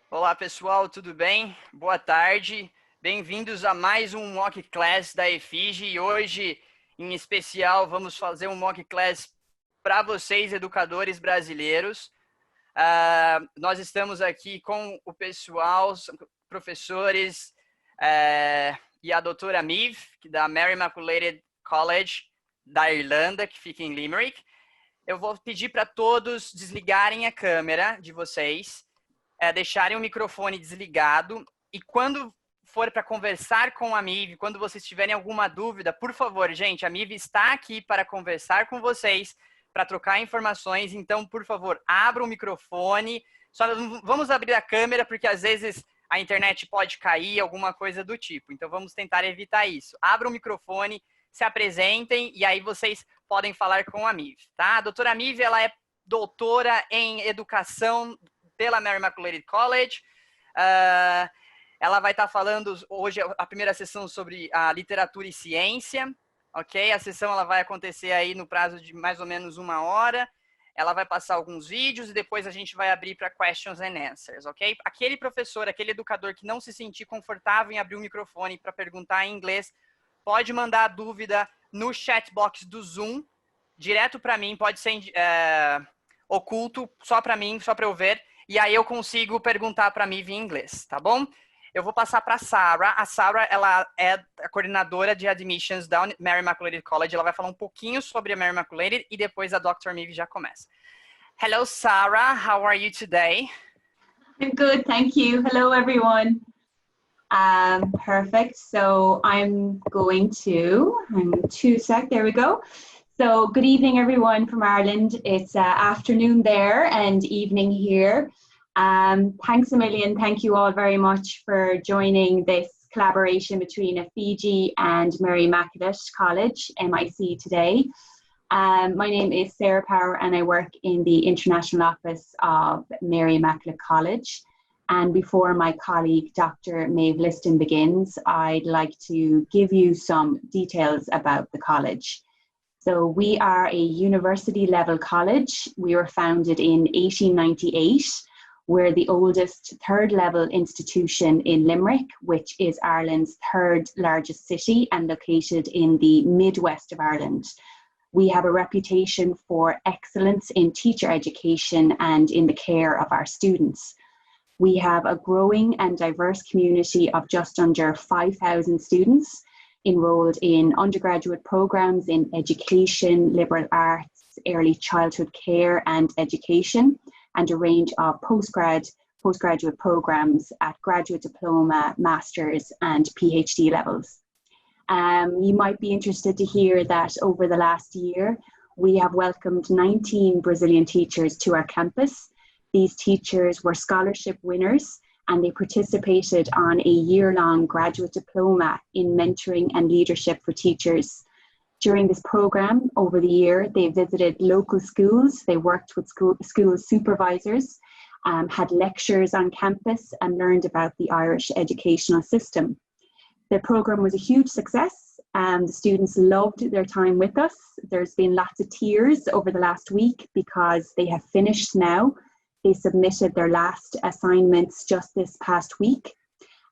Olá pessoal, tudo bem? Boa tarde, bem-vindos a mais um mock class da EFIG e hoje, em especial, vamos fazer um mock class para vocês, educadores brasileiros. Nós estamos aqui com o pessoal, professores e a doutora Miv, da Mary Immaculate College da Irlanda, que fica em Limerick. Eu vou pedir para todos desligarem a câmera de vocês, deixarem o microfone desligado e quando for para conversar com a Miv, quando vocês tiverem alguma dúvida, por favor, gente, a Miv está aqui para conversar com vocês, para trocar informações, então, por favor, abra o microfone, só vamos abrir a câmera, porque às vezes a internet pode cair, alguma coisa do tipo, então vamos tentar evitar isso. Abra o microfone, se apresentem e aí vocês podem falar com a Miv, tá? A doutora Miv, ela é doutora em Educação pela Mary Immaculate College. Ela vai estar falando hoje a primeira sessão sobre a literatura e ciência, ok? A sessão ela vai acontecer aí no prazo de mais ou menos 1 hora. Ela vai passar alguns vídeos e depois a gente vai abrir para questions and answers, ok? Aquele professor, aquele educador que não se sentir confortável em abrir o microfone para perguntar em inglês, pode mandar a dúvida no chat box do Zoom, direto para mim, pode ser oculto, só para mim, só para eu ver. E aí eu consigo perguntar para mim em inglês, tá bom? Eu vou passar para a Sarah. A Sarah, ela é a coordenadora de admissions da Mary Immaculate College. Ela vai falar um pouquinho sobre a Mary Immaculate e depois a Dr. Miv já começa. Hello, Sarah. How are you today? I'm good, thank you. Hello, everyone. Perfect. So I'm going to, there we go. So good evening, everyone from Ireland. It's afternoon there and evening here. Thanks a million. Thank you all very much for joining this collaboration between Fiji and Mary Immaculate College, MIC, today. My name is Sarah Power and I work in the International Office of Mary Immaculate College. And before my colleague, Dr. Maeve Liston, begins, I'd like to give you some details about the college. So we are a university-level college. We were founded in 1898. We're the oldest third-level institution in Limerick, which is Ireland's third largest city and located in the Midwest of Ireland. We have a reputation for excellence in teacher education and in the care of our students. We have a growing and diverse community of just under 5,000 students enrolled in undergraduate programs in education, liberal arts, early childhood care and education, and a range of postgraduate programs at graduate diploma, master's and PhD levels. You might be interested to hear that over the last year, we have welcomed 19 Brazilian teachers to our campus. These teachers were scholarship winners and they participated on a year-long graduate diploma in mentoring and leadership for teachers. During this program, over the year, they visited local schools, they worked with school supervisors, had lectures on campus and learned about the Irish educational system. The program was a huge success and the students loved their time with us. There's been lots of tears over the last week because they have finished now. They submitted their last assignments just this past week.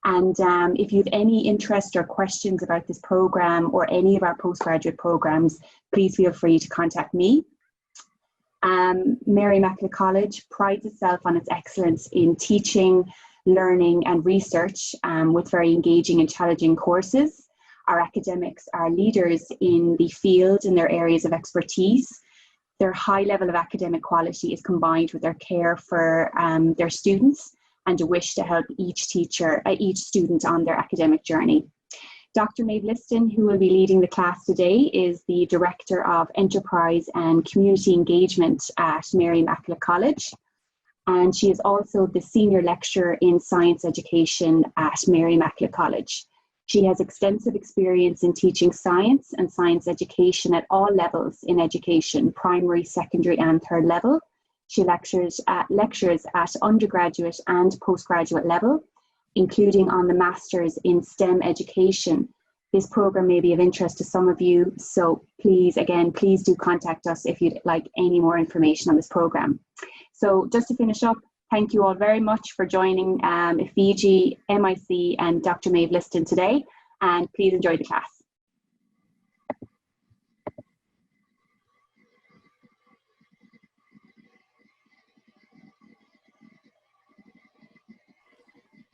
And if you have any interest or questions about this program or any of our postgraduate programs, please feel free to contact me. Mary Immaculate College prides itself on its excellence in teaching, learning and research with very engaging and challenging courses. Our academics are leaders in the field in their areas of expertise. Their high level of academic quality is combined with their care for their students and a wish to help each student on their academic journey. Dr. Maeve Liston, who will be leading the class today, is the Director of Enterprise and Community Engagement at Mary Immaculate College. And she is also the Senior Lecturer in Science Education at Mary Immaculate College. She has extensive experience in teaching science and science education at all levels in education, primary, secondary and third level. She lectures at undergraduate and postgraduate level, including on the Masters in STEM education. This program may be of interest to some of you, so please do contact us if you'd like any more information on this program. So just to finish up, Thank you all very much for joining Fiji, MIC and Dr. Maeve Liston today, and please enjoy the class.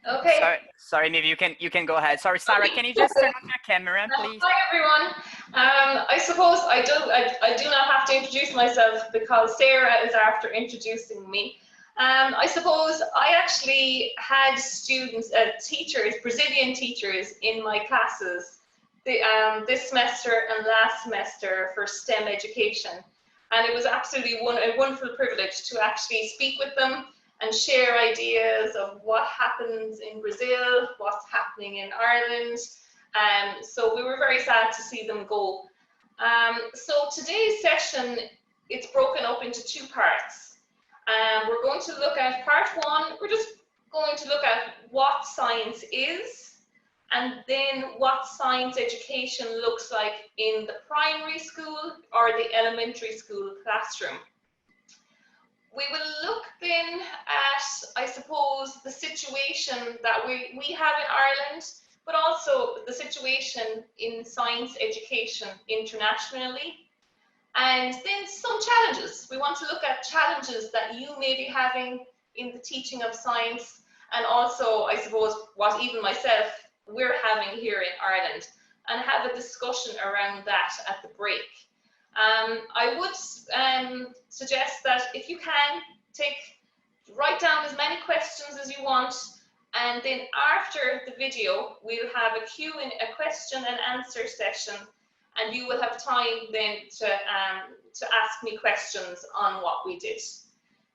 Okay. Sorry, maybe you can go ahead. Sorry, Sarah, can you just turn off your camera, please? Hi everyone. I suppose I do not have to introduce myself because Sarah is after introducing me. I suppose I actually had students, teachers, Brazilian teachers in my classes this semester and last semester for STEM education, and it was absolutely a wonderful privilege to actually speak with them and share ideas of what happens in Brazil, what's happening in Ireland. So we were very sad to see them go. So today's session, it's broken up into two parts. We're going to look at part one, we're just going to look at what science is, and then what science education looks like in the primary school or the elementary school classroom. We will look then at, I suppose, the situation that we have in Ireland, but also the situation in science education internationally, and then some challenges. We want to look at challenges that you may be having in the teaching of science, and also, I suppose, what even myself, we're having here in Ireland, and have a discussion around that at the break. I would suggest that if you can, write down as many questions as you want, and then after the video we'll have a question and answer session, and you will have time then to ask me questions on what we did.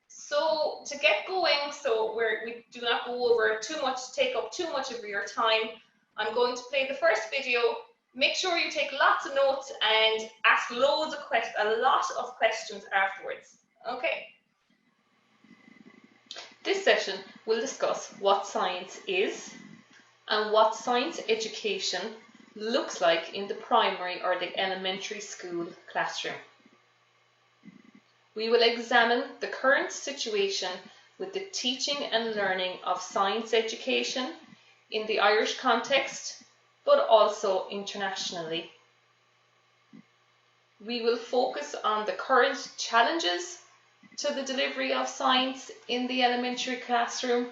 So to get going, so we do not go over too much, take up too much of your time, I'm going to play the first video. Make sure you take lots of notes and ask a lot of questions afterwards. Okay. This session will discuss what science is and what science education looks like in the primary or the elementary school classroom. We will examine the current situation with the teaching and learning of science education in the Irish context, but also internationally. We will focus on the current challenges to the delivery of science in the elementary classroom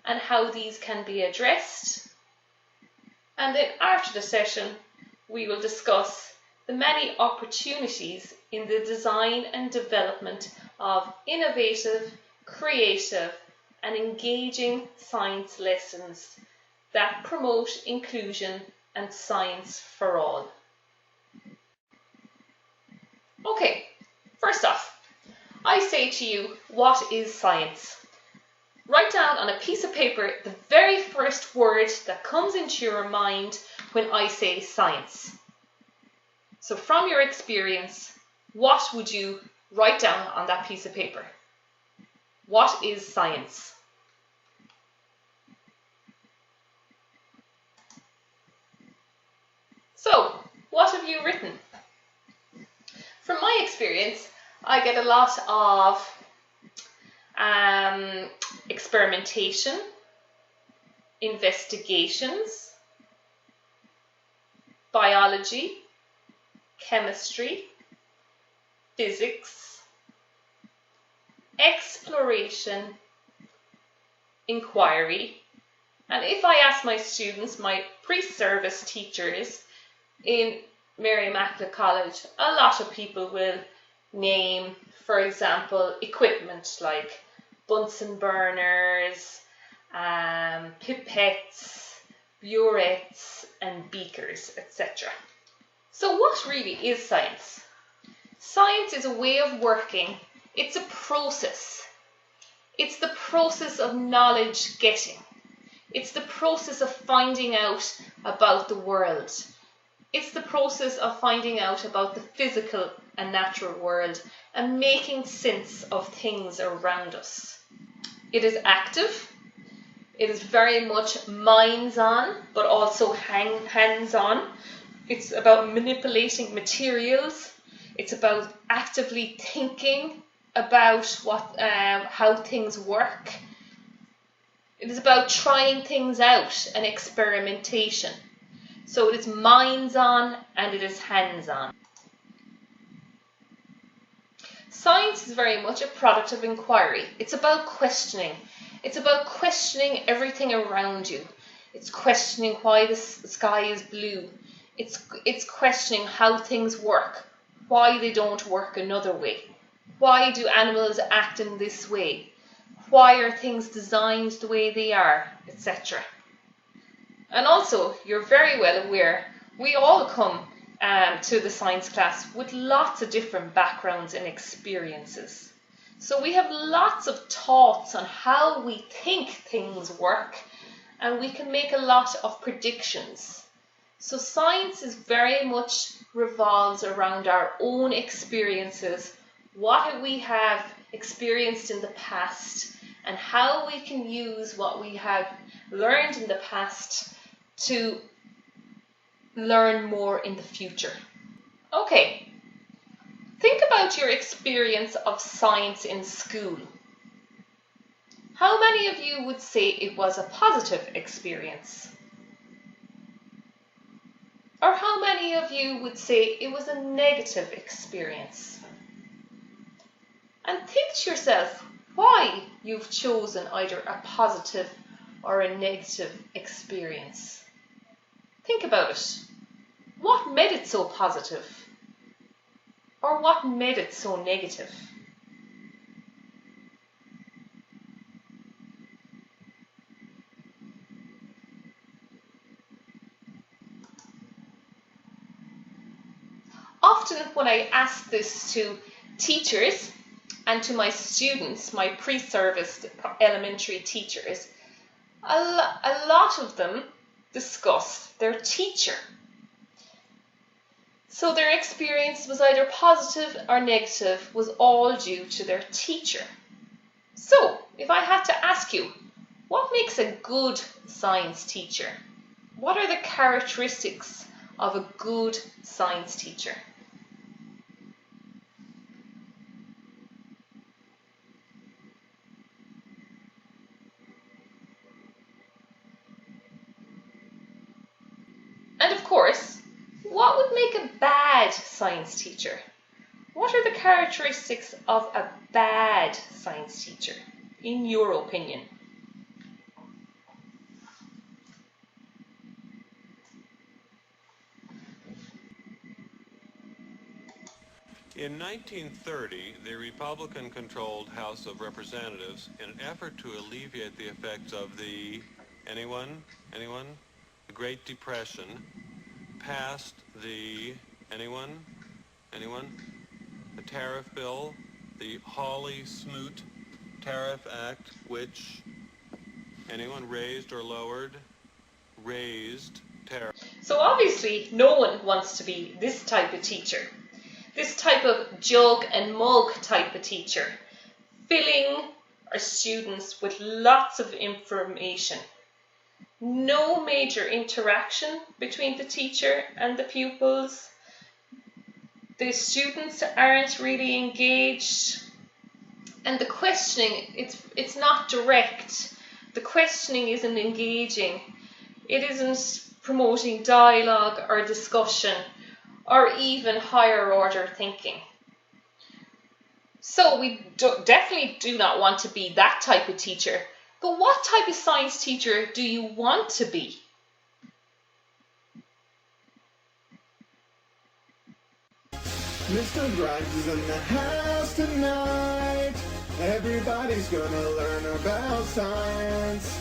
and how these can be addressed. And then after the session, we will discuss the many opportunities in the design and development of innovative, creative, and engaging science lessons that promote inclusion and science for all. Okay, first off, I say to you, what is science? Write down on a piece of paper the very first word that comes into your mind when I say science. So from your experience, what would you write down on that piece of paper? What is science? So, what have you written? From my experience, I get a lot of experimentation, investigations, biology, chemistry, physics, exploration, inquiry, and if I ask my students, my pre-service teachers in Mary Immaculate College, a lot of people will name, for example, equipment like Bunsen burners, pipettes, burettes, and beakers, etc. So what really is science? Science is a way of working. It's a process. It's the process of knowledge getting. It's the process of finding out about the world. It's the process of finding out about the physical and natural world and making sense of things around us. It is active. It is very much minds-on, but also hands-on. It's about manipulating materials. It's about actively thinking about how things work. It is about trying things out and experimentation. So it is minds-on and it is hands-on. Science is very much a product of inquiry. It's about questioning. It's about questioning everything around you. It's questioning why the sky is blue. It's questioning how things work, why they don't work another way. Why do animals act in this way? Why are things designed the way they are, etc. And also, you're very well aware, we all come to the science class with lots of different backgrounds and experiences. So we have lots of thoughts on how we think things work, and we can make a lot of predictions. So science is very much revolves around our own experiences, what we have experienced in the past, and how we can use what we have learned in the past to learn more in the future. Okay, think about your experience of science in school. How many of you would say it was a positive experience? Or how many of you would say it was a negative experience? And think to yourself why you've chosen either a positive or a negative experience. Think about it. What made it so positive? Or what made it so negative? Often when I ask this to teachers and to my students, my pre-service elementary teachers, a lot of them discuss their teacher. So their experience was either positive or negative, was all due to their teacher. So if I had to ask you, what makes a good science teacher? What are the characteristics of a good science teacher? And of course, what would make a bad science teacher? What are the characteristics of a bad science teacher, in your opinion? In 1930, the Republican-controlled House of Representatives, in an effort to alleviate the effects of the, anyone? The Great Depression, passed the, anyone? The tariff bill, the Hawley-Smoot Tariff Act, which, anyone raised or lowered? Raised tariff. So obviously, no one wants to be this type of teacher. This type of jug and mug type of teacher, filling our students with lots of information. No major interaction between the teacher and the pupils. The students aren't really engaged. And the questioning, it's not direct. The questioning isn't engaging. It isn't promoting dialogue or discussion, or even higher order thinking. So we definitely do not want to be that type of teacher. But what type of science teacher do you want to be? Mr. Grimes is in the house tonight. Everybody's gonna learn about science.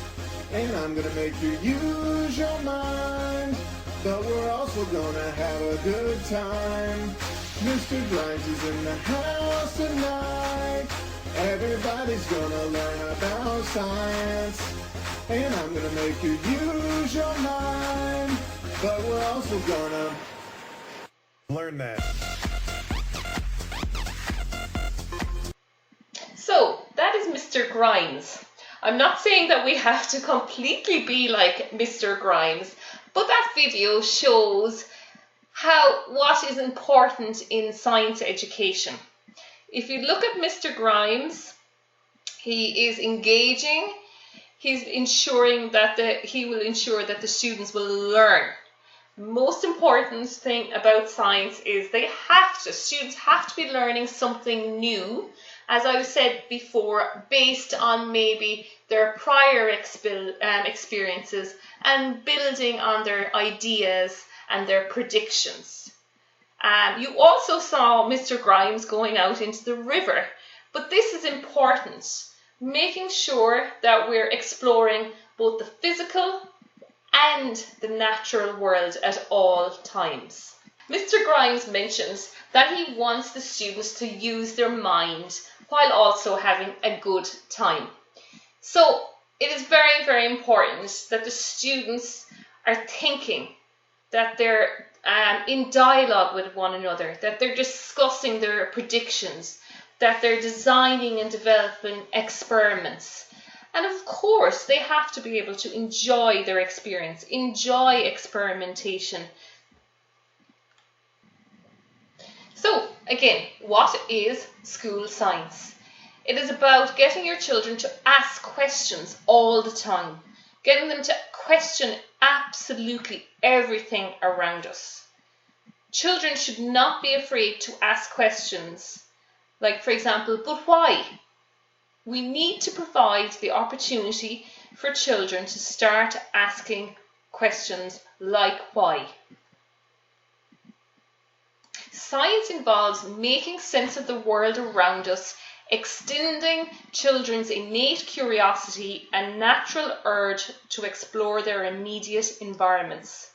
And I'm gonna make you use your mind. But we're also gonna have a good time. Mr. Grimes is in the house tonight. Everybody's gonna learn about science. And I'm gonna make you use your mind. But we're also gonna learn that. So that is Mr. Grimes. I'm not saying that we have to completely be like Mr. Grimes, but that video shows what is important in science education. If you look at Mr. Grimes, he is engaging. He's ensuring that he will ensure that the students will learn. The most important thing about science is students have to be learning something new, as I've said before, based on maybe their prior experiences and building on their ideas and their predictions. You also saw Mr. Grimes going out into the river, but this is important, making sure that we're exploring both the physical and the natural world at all times. Mr. Grimes mentions that he wants the students to use their mind while also having a good time. So it is very, very important that the students are thinking, that they're in dialogue with one another, that they're discussing their predictions, that they're designing and developing experiments. And of course, they have to be able to enjoy their experience, enjoy experimentation. So, again, what is school science? It is about getting your children to ask questions all the time, getting them to question absolutely everything around us. Children should not be afraid to ask questions, like, for example, but why? We need to provide the opportunity for children to start asking questions like why. Science involves making sense of the world around us, extending children's innate curiosity and natural urge to explore their immediate environments.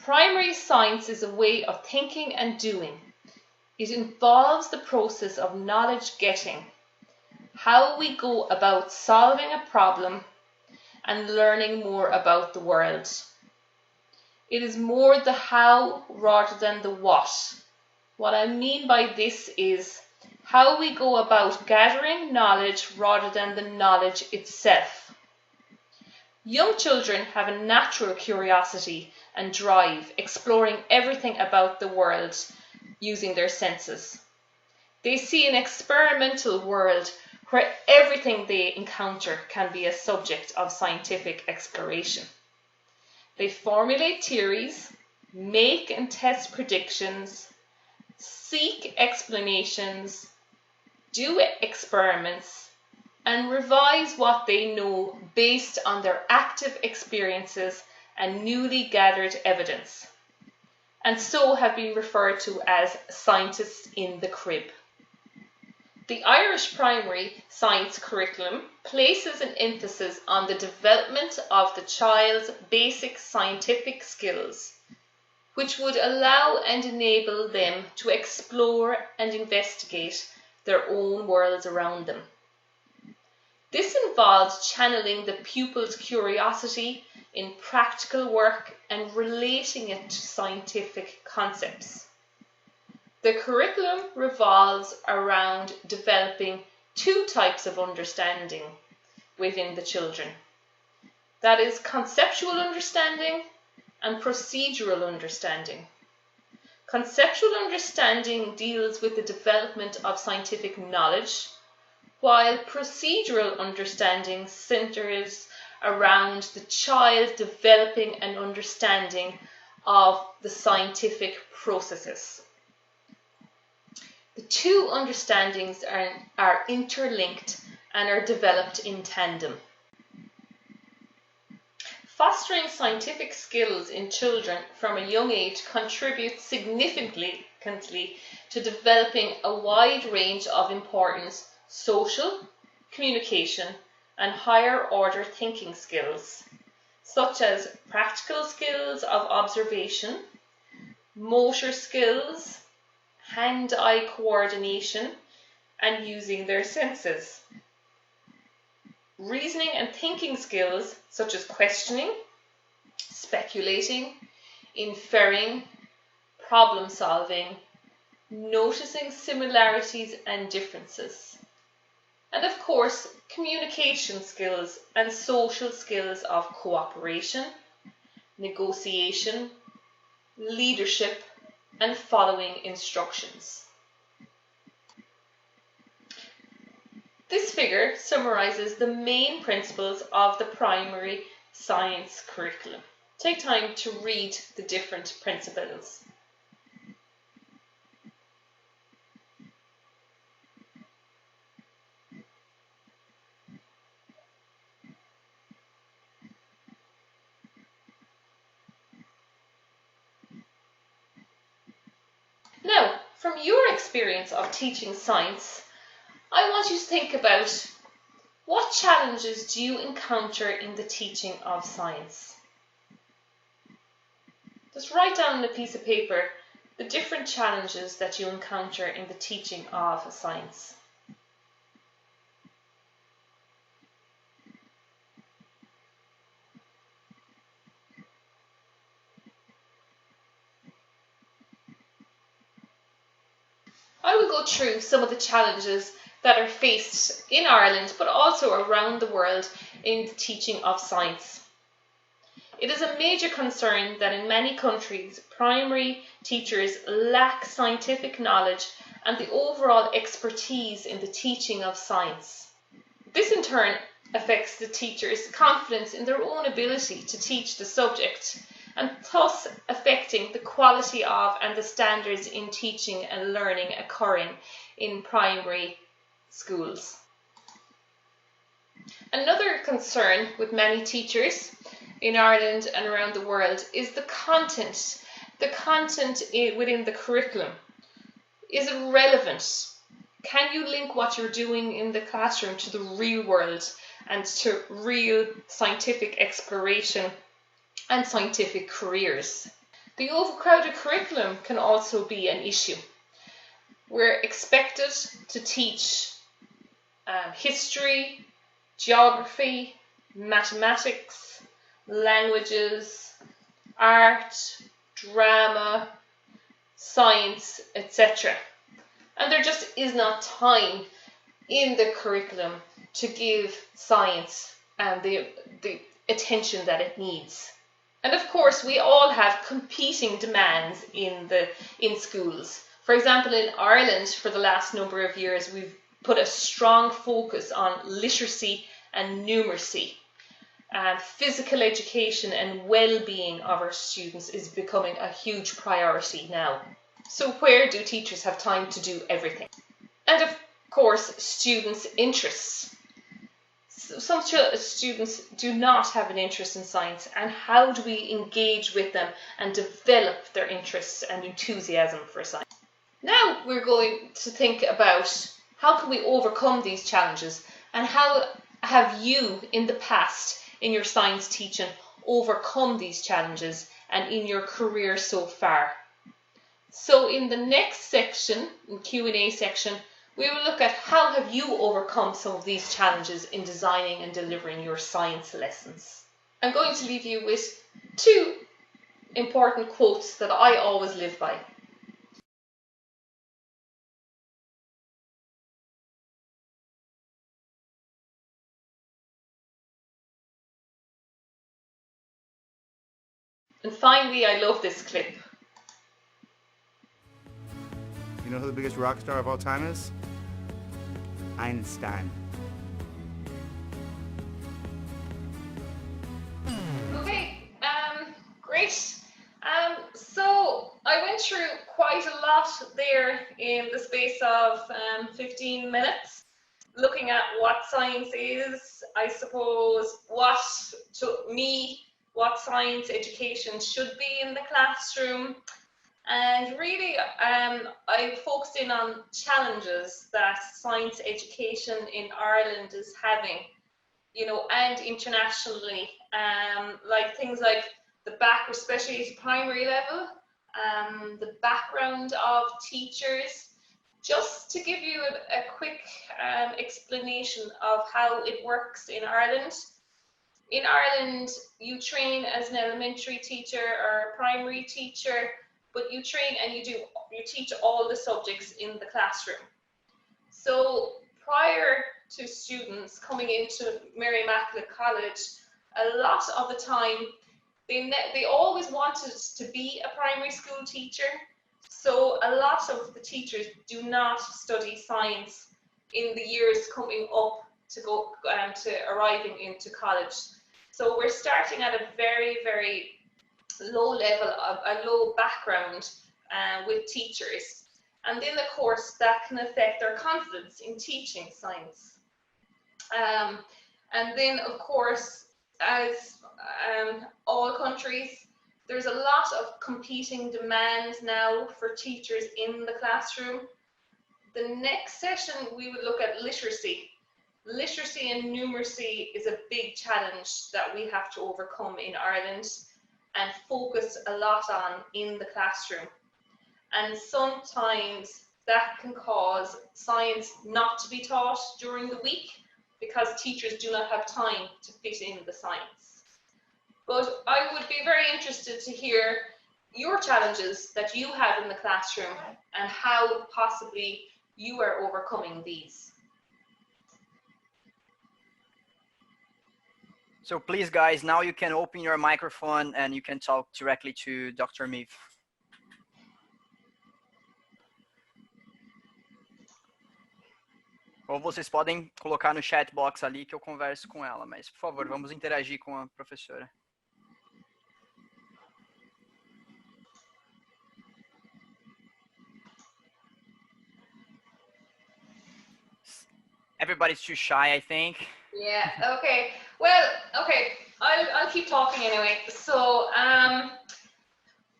Primary science is a way of thinking and doing. It involves the process of knowledge getting, how we go about solving a problem and learning more about the world. It is more the how rather than the what. What I mean by this is how we go about gathering knowledge rather than the knowledge itself. Young children have a natural curiosity and drive, exploring everything about the world using their senses. They see an experimental world where everything they encounter can be a subject of scientific exploration. They formulate theories, make and test predictions, seek explanations, do experiments, and revise what they know based on their active experiences and newly gathered evidence, and so have been referred to as scientists in the crib. The Irish primary science curriculum places an emphasis on the development of the child's basic scientific skills, which would allow and enable them to explore and investigate their own worlds around them. This involves channeling the pupil's curiosity in practical work and relating it to scientific concepts. The curriculum revolves around developing two types of understanding within the children. That is conceptual understanding and procedural understanding. Conceptual understanding deals with the development of scientific knowledge, while procedural understanding centers around the child developing an understanding of the scientific processes. The two understandings are interlinked and are developed in tandem. Fostering scientific skills in children from a young age contributes significantly to developing a wide range of important social, communication, and higher order thinking skills, such as practical skills of observation, motor skills, hand-eye coordination, and using their senses. Reasoning and thinking skills such as questioning, speculating, inferring, problem solving, noticing similarities and differences. And of course, communication skills and social skills of cooperation, negotiation, leadership, and following instructions. This figure summarises the main principles of the primary science curriculum. Take time to read the different principles. Now, from your experience of teaching science, I want you to think about what challenges do you encounter in the teaching of science? Just write down on a piece of paper the different challenges that you encounter in the teaching of science. I will go through some of the challenges that are faced in Ireland, but also around the world in the teaching of science. It is a major concern that in many countries, primary teachers lack scientific knowledge and the overall expertise in the teaching of science. This in turn affects the teachers' confidence in their own ability to teach the subject, and thus affecting the quality of and the standards in teaching and learning occurring in primary schools. Another concern with many teachers in Ireland and around the world is the content. The content within the curriculum. Is it relevant? Can you link what you're doing in the classroom to the real world and to real scientific exploration and scientific careers? The overcrowded curriculum can also be an issue. We're expected to teach history, geography, mathematics, languages, art, drama, science, etc. And there just is not time in the curriculum to give science the attention that it needs. And of course, we all have competing demands in schools. For example, in Ireland, for the last number of years, we've put a strong focus on literacy and numeracy. Physical education and well-being of our students is becoming a huge priority now. So where do teachers have time to do everything? And of course, students' interests. Some students do not have an interest in science, and how do we engage with them and develop their interests and enthusiasm for science? Now we're going to think about how can we overcome these challenges, and how have you in the past in your science teaching overcome these challenges and in your career so far. So in the next section, in Q&A section, we will look at how have you overcome some of these challenges in designing and delivering your science lessons. I'm going to leave you with two important quotes that I always live by. And finally, I love this clip. You know who the biggest rock star of all time is? Einstein. Okay, great. So I went through quite a lot there in the space of 15 minutes, looking at what science is, I suppose, what science education should be in the classroom. And really, I focused in on challenges that science education in Ireland is having, and internationally, like things like the especially at primary level, the background of teachers. Just to give you a quick explanation of how it works in Ireland. In Ireland, you train as an elementary teacher or a primary teacher, but you train and you teach all the subjects in the classroom. So prior to students coming into Mary Immaculate College, a lot of the time they always wanted to be a primary school teacher. So a lot of the teachers do not study science in the years coming up to go to arriving into college. So we're starting at a very, very low level of a low background with teachers. And then, of course, that can affect their confidence in teaching science. And then, of course, as all countries, there's a lot of competing demands now for teachers in the classroom. The next session, we would look at literacy. Literacy and numeracy is a big challenge that we have to overcome in Ireland and focus a lot on in the classroom. And sometimes that can cause science not to be taught during the week because teachers do not have time to fit in the science. But I would be very interested to hear your challenges that you have in the classroom and how possibly you are overcoming these. So please, guys, now you can open your microphone and you can talk directly to Dr. Meave. Ou vocês podem colocar no chat box ali que eu converso com ela, mas, por favor, vamos interagir com a professora. Everybody's too shy, I think. Yeah, okay. Well, okay, I'll keep talking anyway. So,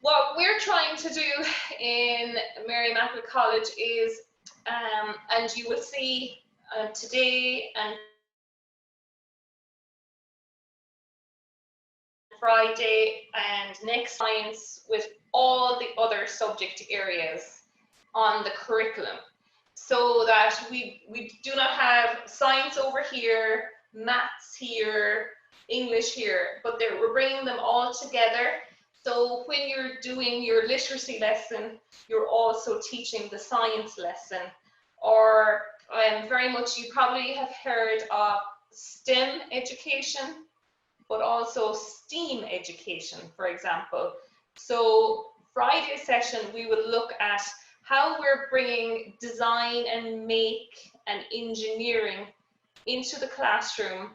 what we're trying to do in Mary Immaculate College is, and you will see today and Friday and next science with all the other subject areas on the curriculum, so that we do not have science over here, maths here, English here, but we're bringing them all together. So when you're doing your literacy lesson, you're also teaching the science lesson. Or very much, you probably have heard of STEM education, but also STEAM education, for example. So Friday session, we will look at how we're bringing design and make and engineering into the classroom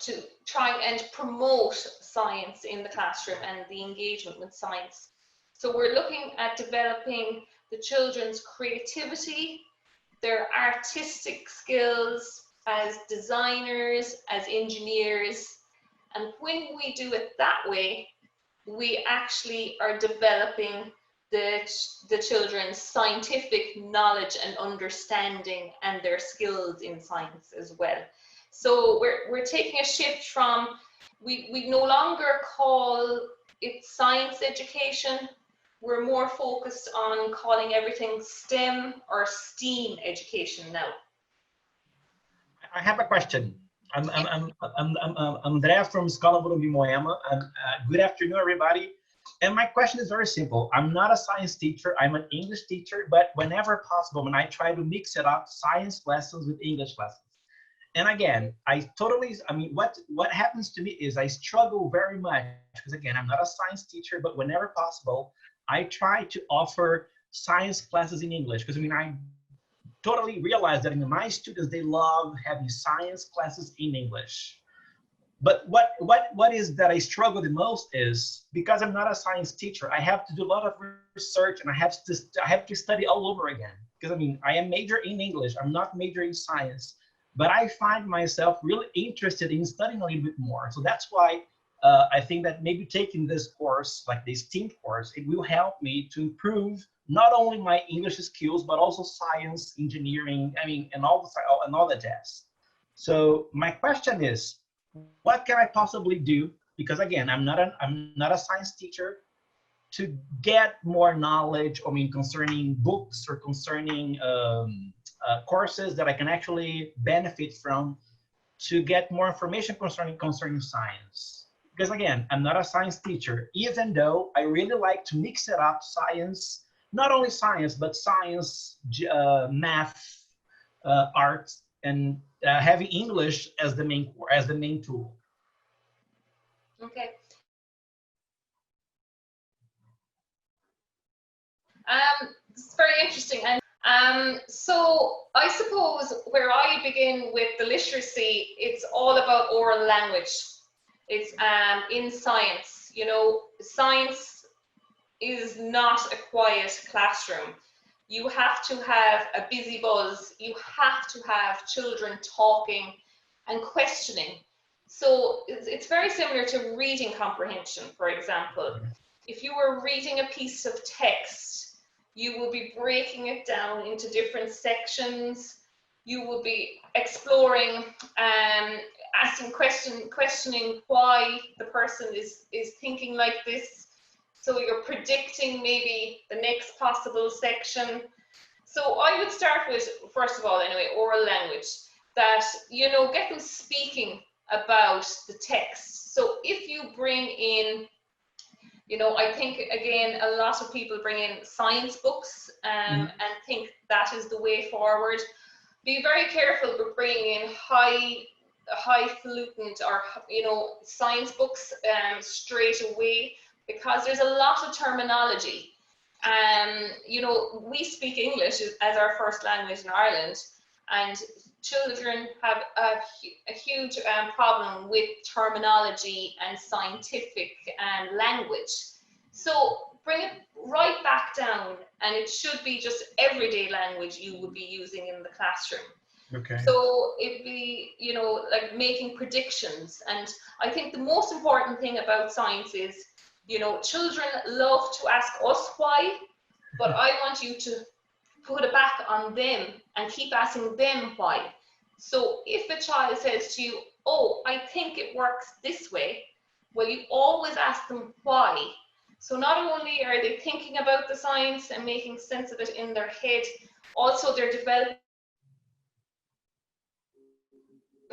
to try and promote science in the classroom and the engagement with science. So we're looking at developing the children's creativity, their artistic skills as designers, as engineers. And when we do it that way, we actually are developing the children's scientific knowledge and understanding and their skills in science as well. So we're taking a shift from, we no longer call it science education. We're more focused on calling everything STEM or STEAM education now. I have a question. I'm Andrea from Escola Morumbi Moema. Good afternoon, everybody. And my question is very simple. I'm not a science teacher. I'm an English teacher, but whenever possible, when I try to mix it up, science lessons with English lessons. And again, what happens to me is I struggle very much because again, I'm not a science teacher, but whenever possible, I try to offer science classes in English because I totally realize that my students, they love having science classes in English. But what is that I struggle the most is because I'm not a science teacher, I have to do a lot of research and I have to study all over again. Because I am major in English, I'm not major in science, but I find myself really interested in studying a little bit more. So that's why I think that maybe taking this course, like this STEAM course, it will help me to improve not only my English skills, but also science, engineering, and all the jazz. So my question is, what can I possibly do? Because again, I'm not a science teacher, to get more knowledge, concerning books or concerning courses that I can actually benefit from to get more information concerning science. Because again, I'm not a science teacher, even though I really like to mix it up, science, not only science, but science, math, arts, and having English as the main tool. Okay. It's very interesting, and So I suppose where I begin with the literacy, it's all about oral language. It's in science. You know, science is not a quiet classroom. You have to have a busy buzz. You have to have children talking and questioning. So it's very similar to reading comprehension, for example. If you were reading a piece of text, you will be breaking it down into different sections. You will be exploring, asking questioning why the person is thinking like this. So you're predicting maybe the next possible section. So I would start with, first of all, anyway, oral language. That, you know, get them speaking about the text. So if you bring in, you know, I think, again, a lot of people bring in science books and think that is the way forward. Be very careful with bringing in highfalutin or, you know, science books straight away, because there's a lot of terminology. You know, we speak English as our first language in Ireland, and children have a huge problem with terminology and scientific language. So bring it right back down, and it should be just everyday language you would be using in the classroom. Okay. So it'd be, you know, like making predictions. And I think the most important thing about science is, you know, children love to ask us why, but I want you to put it back on them and keep asking them why. So if a child says to you, oh, I think it works this way, well, you always ask them why. So not only are they thinking about the science and making sense of it in their head, also they're developing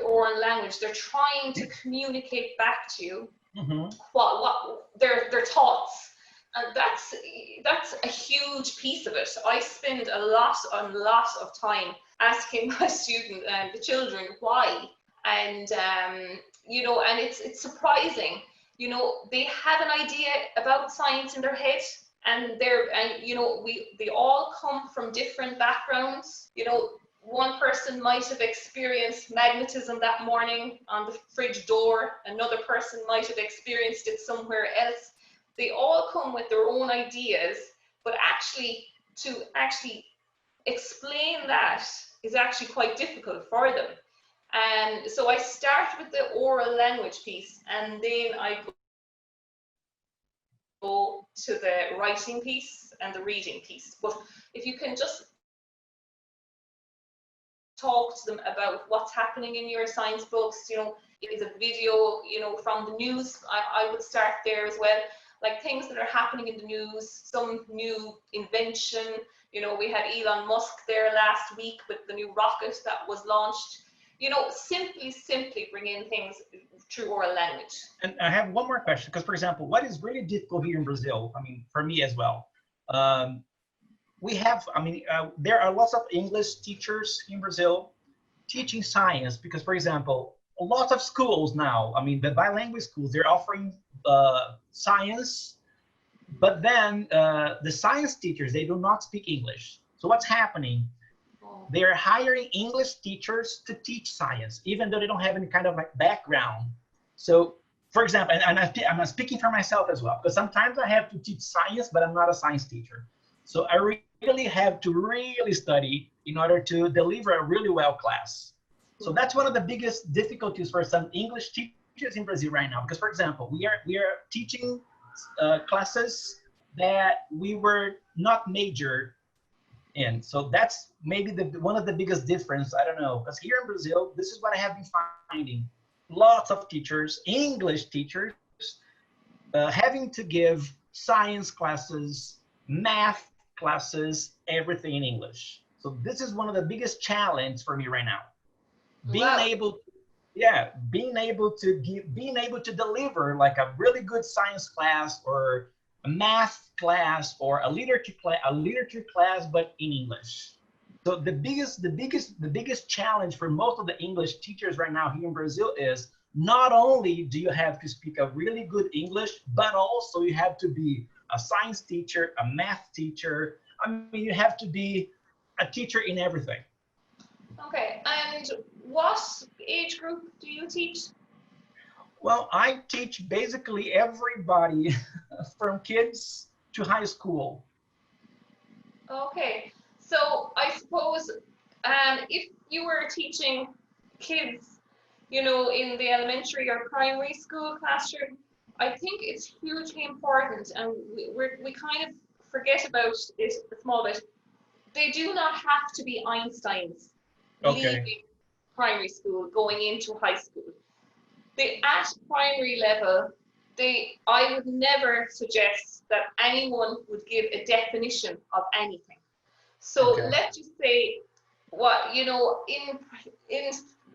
oral language. They're trying to communicate back to you what their thoughts. And that's a huge piece of it. I spend a lot of time asking my student and the children why, and you know, and it's surprising. You know, they have an idea about science in their head, and you know, they all come from different backgrounds. You know, one person might have experienced magnetism that morning on the fridge door. Another person might have experienced it somewhere else. They all come with their own ideas, but actually to explain that is actually quite difficult for them. And so I start with the oral language piece, and then I go to the writing piece and the reading piece. But if you can just talk to them about what's happening in your science books, you know, if it's a video, you know, from the news, I would start there as well. Like things that are happening in the news, some new invention. You know, we had Elon Musk there last week with the new rocket that was launched. You know, simply bring in things through oral language. And I have one more question, because, for example, what is really difficult here in Brazil, I mean, for me as well, we have, I mean, there are lots of English teachers in Brazil teaching science, because, for example, a lot of schools now, I mean, the bilingual schools, they're offering science, but then the science teachers, they do not speak English. So what's happening? They are hiring English teachers to teach science, even though they don't have any kind of like background. So, for example, and I'm speaking for myself as well, because sometimes I have to teach science, but I'm not a science teacher. So I really have to really study in order to deliver a really well class. So that's one of the biggest difficulties for some English teachers in Brazil right now. Because, for example, we are teaching classes that we were not majored in. So that's maybe one of the biggest difference. I don't know, because here in Brazil, this is what I have been finding. Lots of teachers, English teachers, having to give science classes, math classes, everything in English. So this is one of the biggest challenges for me right now. Being able to deliver like a really good science class or a math class or a literature class, but in English. So the biggest challenge for most of the English teachers right now here in Brazil is not only do you have to speak a really good English, but also you have to be a science teacher, a math teacher. I mean, you have to be a teacher in everything. Okay, and what age group do you teach? Well, I teach basically everybody from kids to high school. Okay, so I suppose if you were teaching kids, you know, in the elementary or primary school classroom, I think it's hugely important, and we kind of forget about it a small bit. They do not have to be Einsteins leaving primary school, going into high school. At primary level, I would never suggest that anyone would give a definition of anything. So let's just say, what, you know, in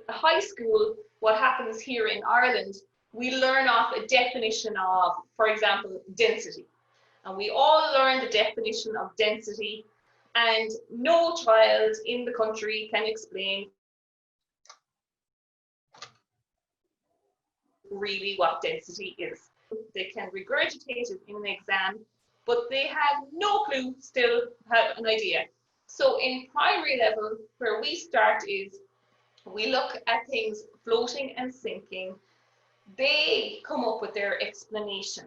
high school, what happens here in Ireland, we learn off a definition of, for example, density. And we all learn the definition of density, and no child in the country can explain really what density is. They can regurgitate it in an exam, but they have no clue, still have an idea. So in primary level, where we start is we look at things floating and sinking. They come up with their explanation.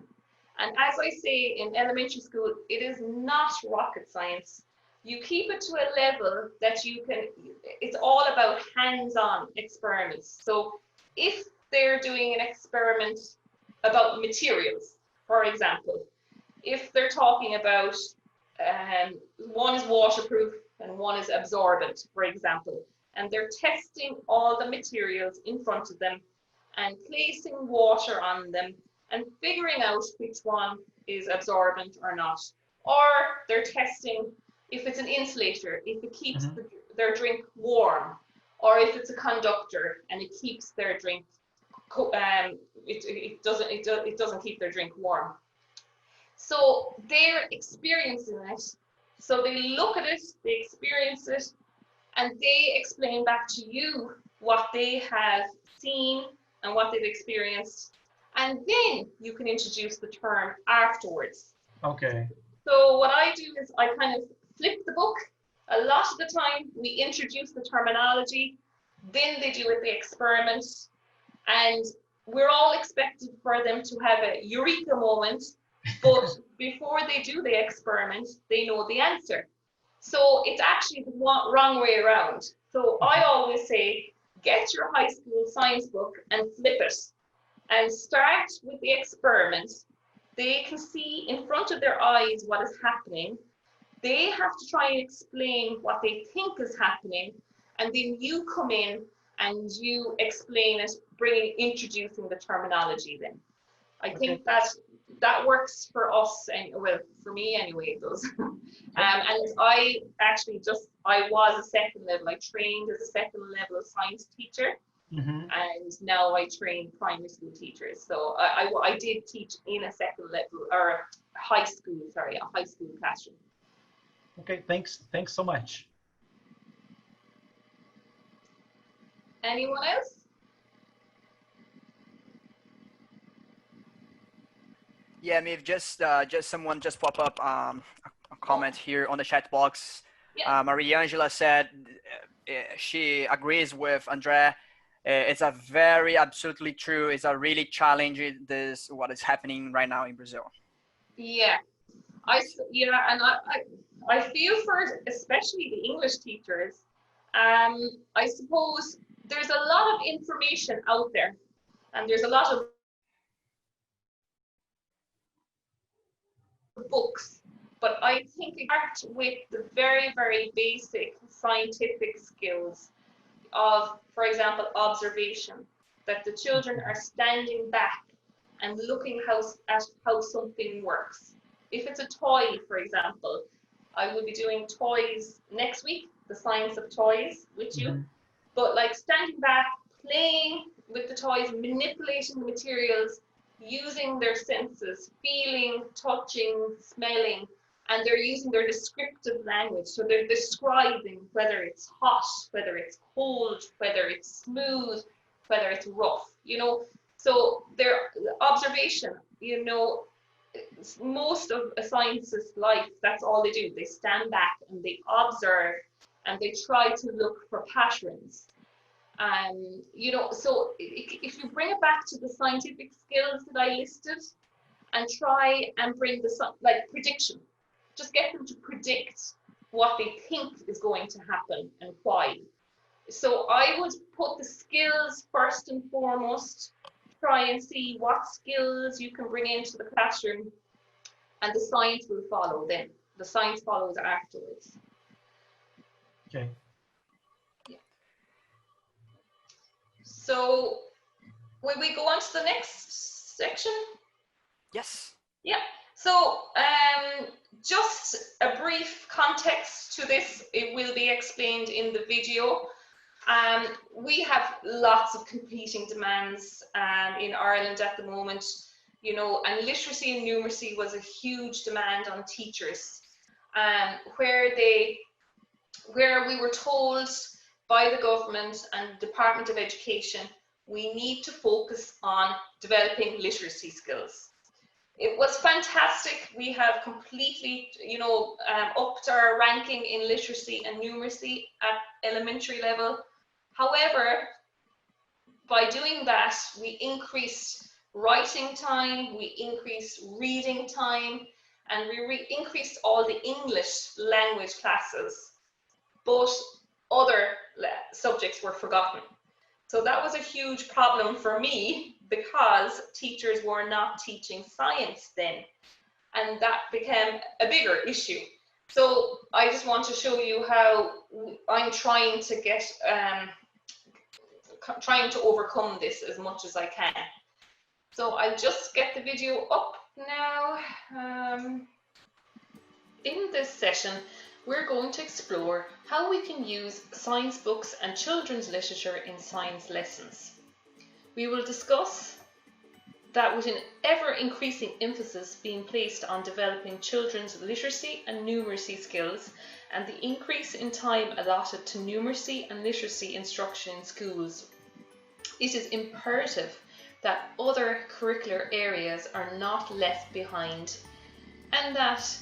And as I say, in elementary school, it is not rocket science. You keep it to a level that you can, it's all about hands-on experiments. So if they're doing an experiment about materials, for example, if they're talking about one is waterproof and one is absorbent, for example, and they're testing all the materials in front of them and placing water on them and figuring out which one is absorbent or not. Or they're testing if it's an insulator, if it keeps their drink warm, or if it's a conductor and it keeps their drink, it doesn't keep their drink warm. So they're experiencing it. So they look at it, they experience it, and they explain back to you what they have seen and what they've experienced. And then you can introduce the term afterwards. Okay. So what I do is I kind of flip the book. A lot of the time we introduce the terminology, then they do the experiment, and we're all expected for them to have a eureka moment, but before they do the experiment, they know the answer. So it's actually the wrong way around. So I always say, get your high school science book and flip it and start with the experiment. They can see in front of their eyes what is happening. They have to try and explain what they think is happening, and then you come in and you explain it, introducing the terminology then. I think that works for us, and well, for me anyway, it does. And I actually I was a second level. I trained as a second level science teacher, and now I train primary school teachers. So I did teach in a second level, or a high school classroom. Okay, thanks so much. Anyone else? Yeah, maybe just someone just pop up a comment here on the chat box. Yeah. Maria Angela said she agrees with Andrea. It's a very absolutely true. It's a really challenging what is happening right now in Brazil. Yeah, I feel for especially the English teachers. I suppose there's a lot of information out there, and there's a lot of books, but I think it starts with the very, very basic scientific skills of, for example, observation, that the children are standing back and looking at how something works. If it's a toy, for example, I will be doing toys next week, the science of toys with you, but like standing back, playing with the toys, manipulating the materials, using their senses, feeling, touching, smelling, and they're using their descriptive language. So they're describing whether it's hot, whether it's cold, whether it's smooth, whether it's rough, you know. So their observation, you know, most of a scientist's life, that's all they do. They stand back and they observe and they try to look for patterns. You know, so if you bring it back to the scientific skills that I listed, and try and bring like prediction, just get them to predict what they think is going to happen and why. So I would put the skills first and foremost, try and see what skills you can bring into the classroom, and the science will follow then. The science follows afterwards. Okay. Yeah. So will we go on to the next section? Yes. Yeah. So just a brief context to this. It will be explained in the video. We have lots of competing demands in Ireland at the moment, you know, and literacy and numeracy was a huge demand on teachers, where we were told by the government and Department of Education, we need to focus on developing literacy skills. It was fantastic. We have completely, you know, upped our ranking in literacy and numeracy at elementary level. However, by doing that, we increased writing time, we increased reading time, and we increased all the English language classes, but other subjects were forgotten. So that was a huge problem for me because teachers were not teaching science then, and that became a bigger issue. So I just want to show you how I'm trying to get, trying to overcome this as much as I can. So I'll just get the video up now. In this session, we're going to explore how we can use science books and children's literature in science lessons. We will discuss that with an ever-increasing emphasis being placed on developing children's literacy and numeracy skills, and the increase in time allotted to numeracy and literacy instruction in schools, it is imperative that other curricular areas are not left behind, and that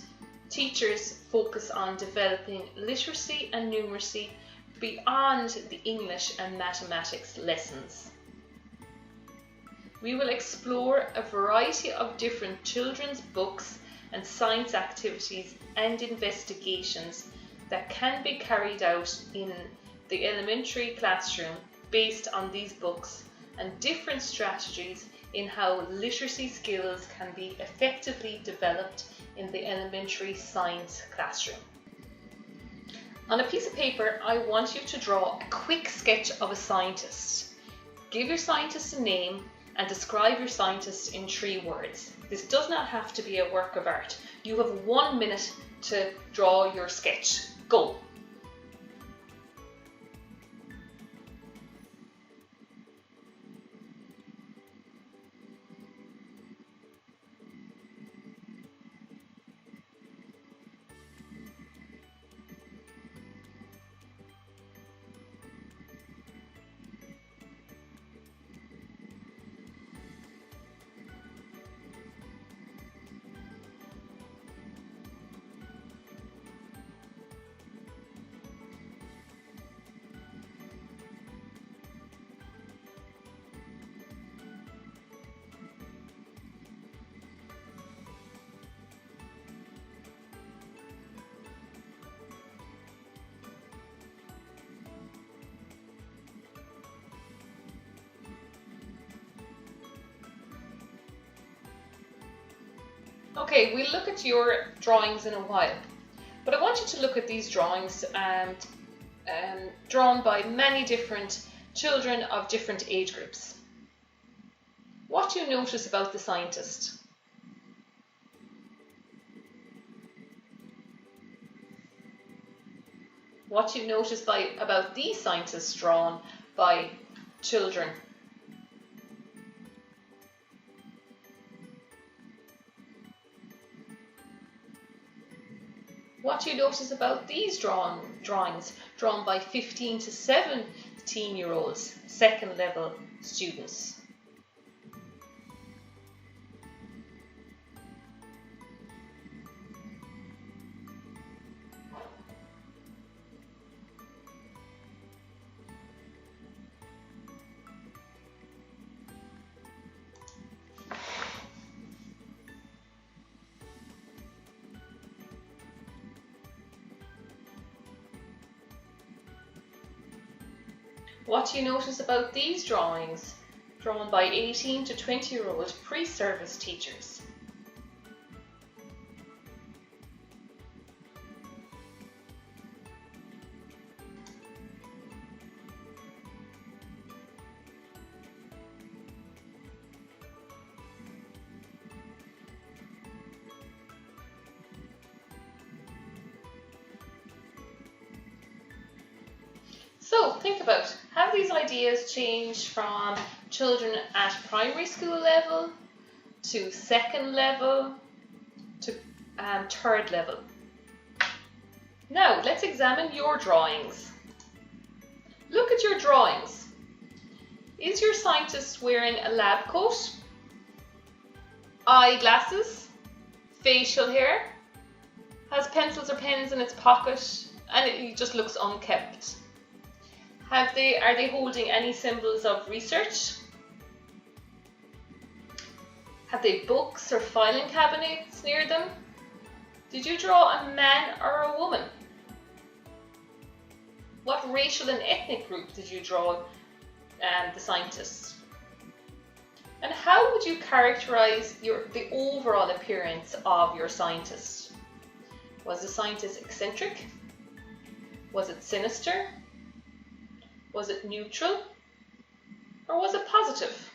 teachers focus on developing literacy and numeracy beyond the English and mathematics lessons. We will explore a variety of different children's books and science activities and investigations that can be carried out in the elementary classroom based on these books, and different strategies in how literacy skills can be effectively developed in the elementary science classroom. On a piece of paper, I want you to draw a quick sketch of a scientist. Give your scientist a name and describe your scientist in 3 words. This does not have to be a work of art. You have 1 minute to draw your sketch. Go. Okay, we'll look at your drawings in a while, but I want you to look at these drawings drawn by many different children of different age groups. What do you notice about the scientist? What do you notice about these scientists drawn by children? What do you notice about these drawings drawn by 15 to 17-year-olds, second level students? What do you notice about these drawings, drawn by 18 to 20-year-old pre-service teachers? So think about, have these ideas changed from children at primary school level to second level to third level? Now let's examine your drawings. Look at your drawings. Is your scientist wearing a lab coat, eyeglasses, facial hair, has pencils or pens in its pocket, and it just looks unkempt? Are they holding any symbols of research? Have they books or filing cabinets near them? Did you draw a man or a woman? What racial and ethnic group did you draw the scientist? And how would you characterize the overall appearance of your scientist? Was the scientist eccentric? Was it sinister? Was it neutral? Or was it positive?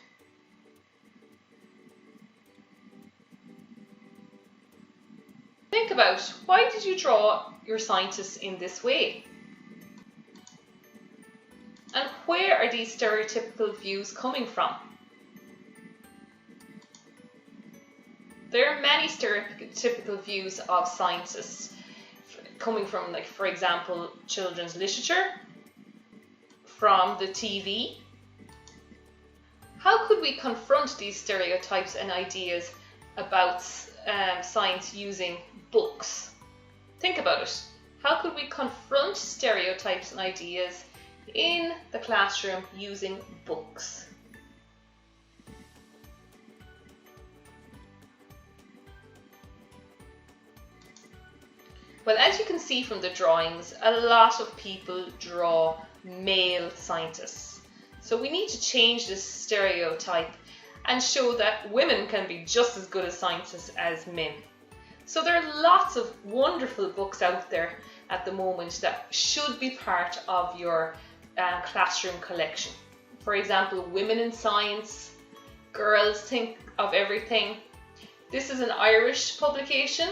Think about, why did you draw your scientist in this way? And where are these stereotypical views coming from? There are many stereotypical views of scientists coming from, like, for example, children's literature, from the TV. How could we confront these stereotypes and ideas about science using books? Think about it. How could we confront stereotypes and ideas in the classroom using books? Well, as you can see from the drawings, a lot of people draw male scientists. So we need to change this stereotype and show that women can be just as good as scientists as men. So there are lots of wonderful books out there at the moment that should be part of your classroom collection. For example, Women in Science, Girls Think of Everything. This is an Irish publication,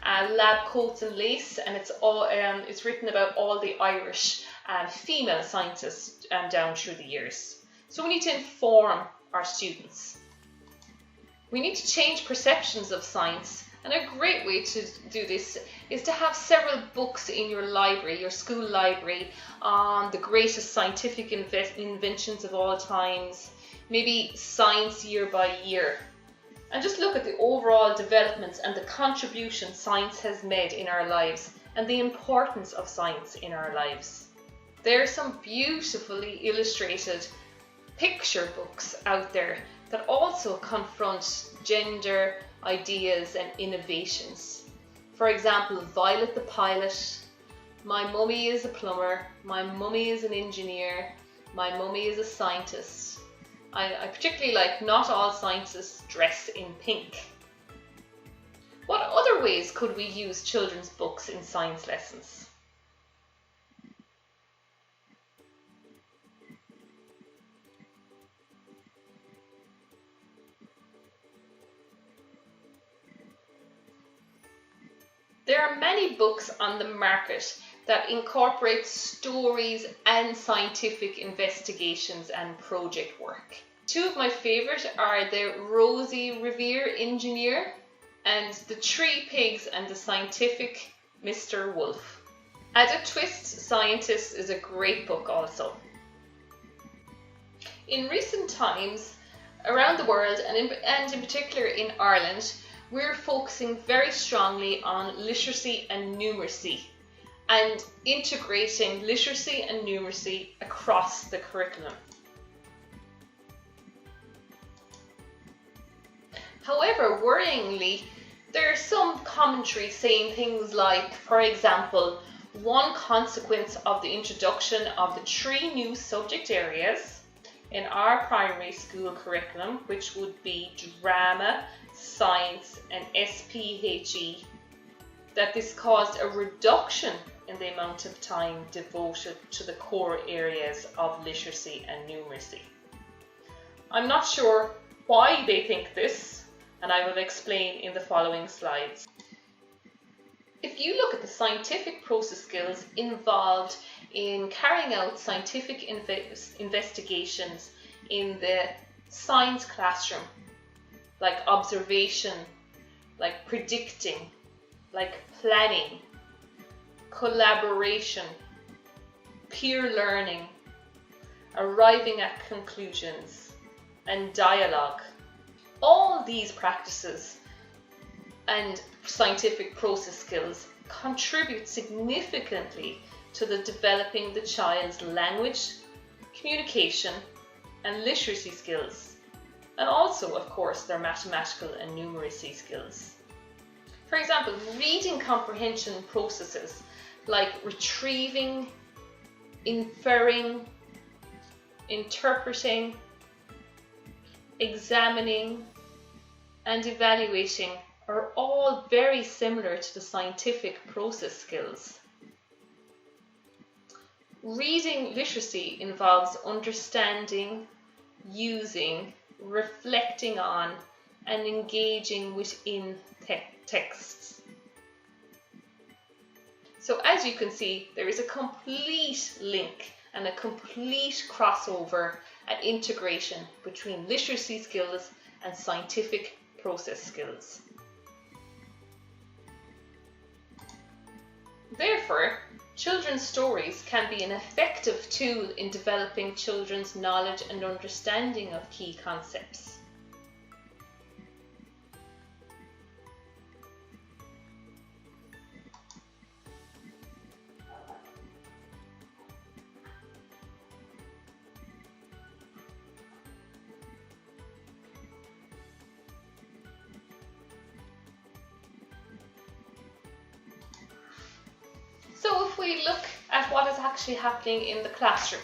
Lab Coats and Lace, and it's written about all the Irish female scientists down through the years. So we need to inform our students. We need to change perceptions of science, and a great way to do this is to have several books in your library, your school library, on the greatest scientific inventions of all times, maybe science year by year. And just look at the overall developments and the contribution science has made in our lives and the importance of science in our lives. There are some beautifully illustrated picture books out there that also confront gender ideas and innovations. For example, Violet the Pilot, My Mummy is a Plumber, My Mummy is an Engineer, My Mummy is a Scientist. I particularly like Not All Scientists Dress in Pink. What other ways could we use children's books in science lessons? There are many books on the market that incorporate stories and scientific investigations and project work. Two of my favourite are the Rosie Revere Engineer and The Three Pigs and the Scientific Mr. Wolf. Add a Twist Scientist is a great book also. In recent times, around the world and in particular in Ireland, we're focusing very strongly on literacy and numeracy and integrating literacy and numeracy across the curriculum. However, worryingly, there's some commentary saying things like, for example, one consequence of the introduction of the 3 new subject areas in our primary school curriculum, which would be drama, science and SPHE, that this caused a reduction in the amount of time devoted to the core areas of literacy and numeracy. I'm not sure why they think this, and I will explain in the following slides. If you look at the scientific process skills involved in carrying out scientific investigations in the science classroom, like observation, like predicting, like planning, collaboration, peer learning, arriving at conclusions, and dialogue. All these practices and scientific process skills contribute significantly to the developing the child's language, communication, and literacy skills, and also, of course, their mathematical and numeracy skills. For example, reading comprehension processes like retrieving, inferring, interpreting, examining, and evaluating are all very similar to the scientific process skills. Reading literacy involves understanding, using, reflecting on, and engaging within texts. So as you can see, there is a complete link and a complete crossover and integration between literacy skills and scientific process skills. Therefore, children's stories can be an effective tool in developing children's knowledge and understanding of key concepts. So if we look at what is actually happening in the classroom.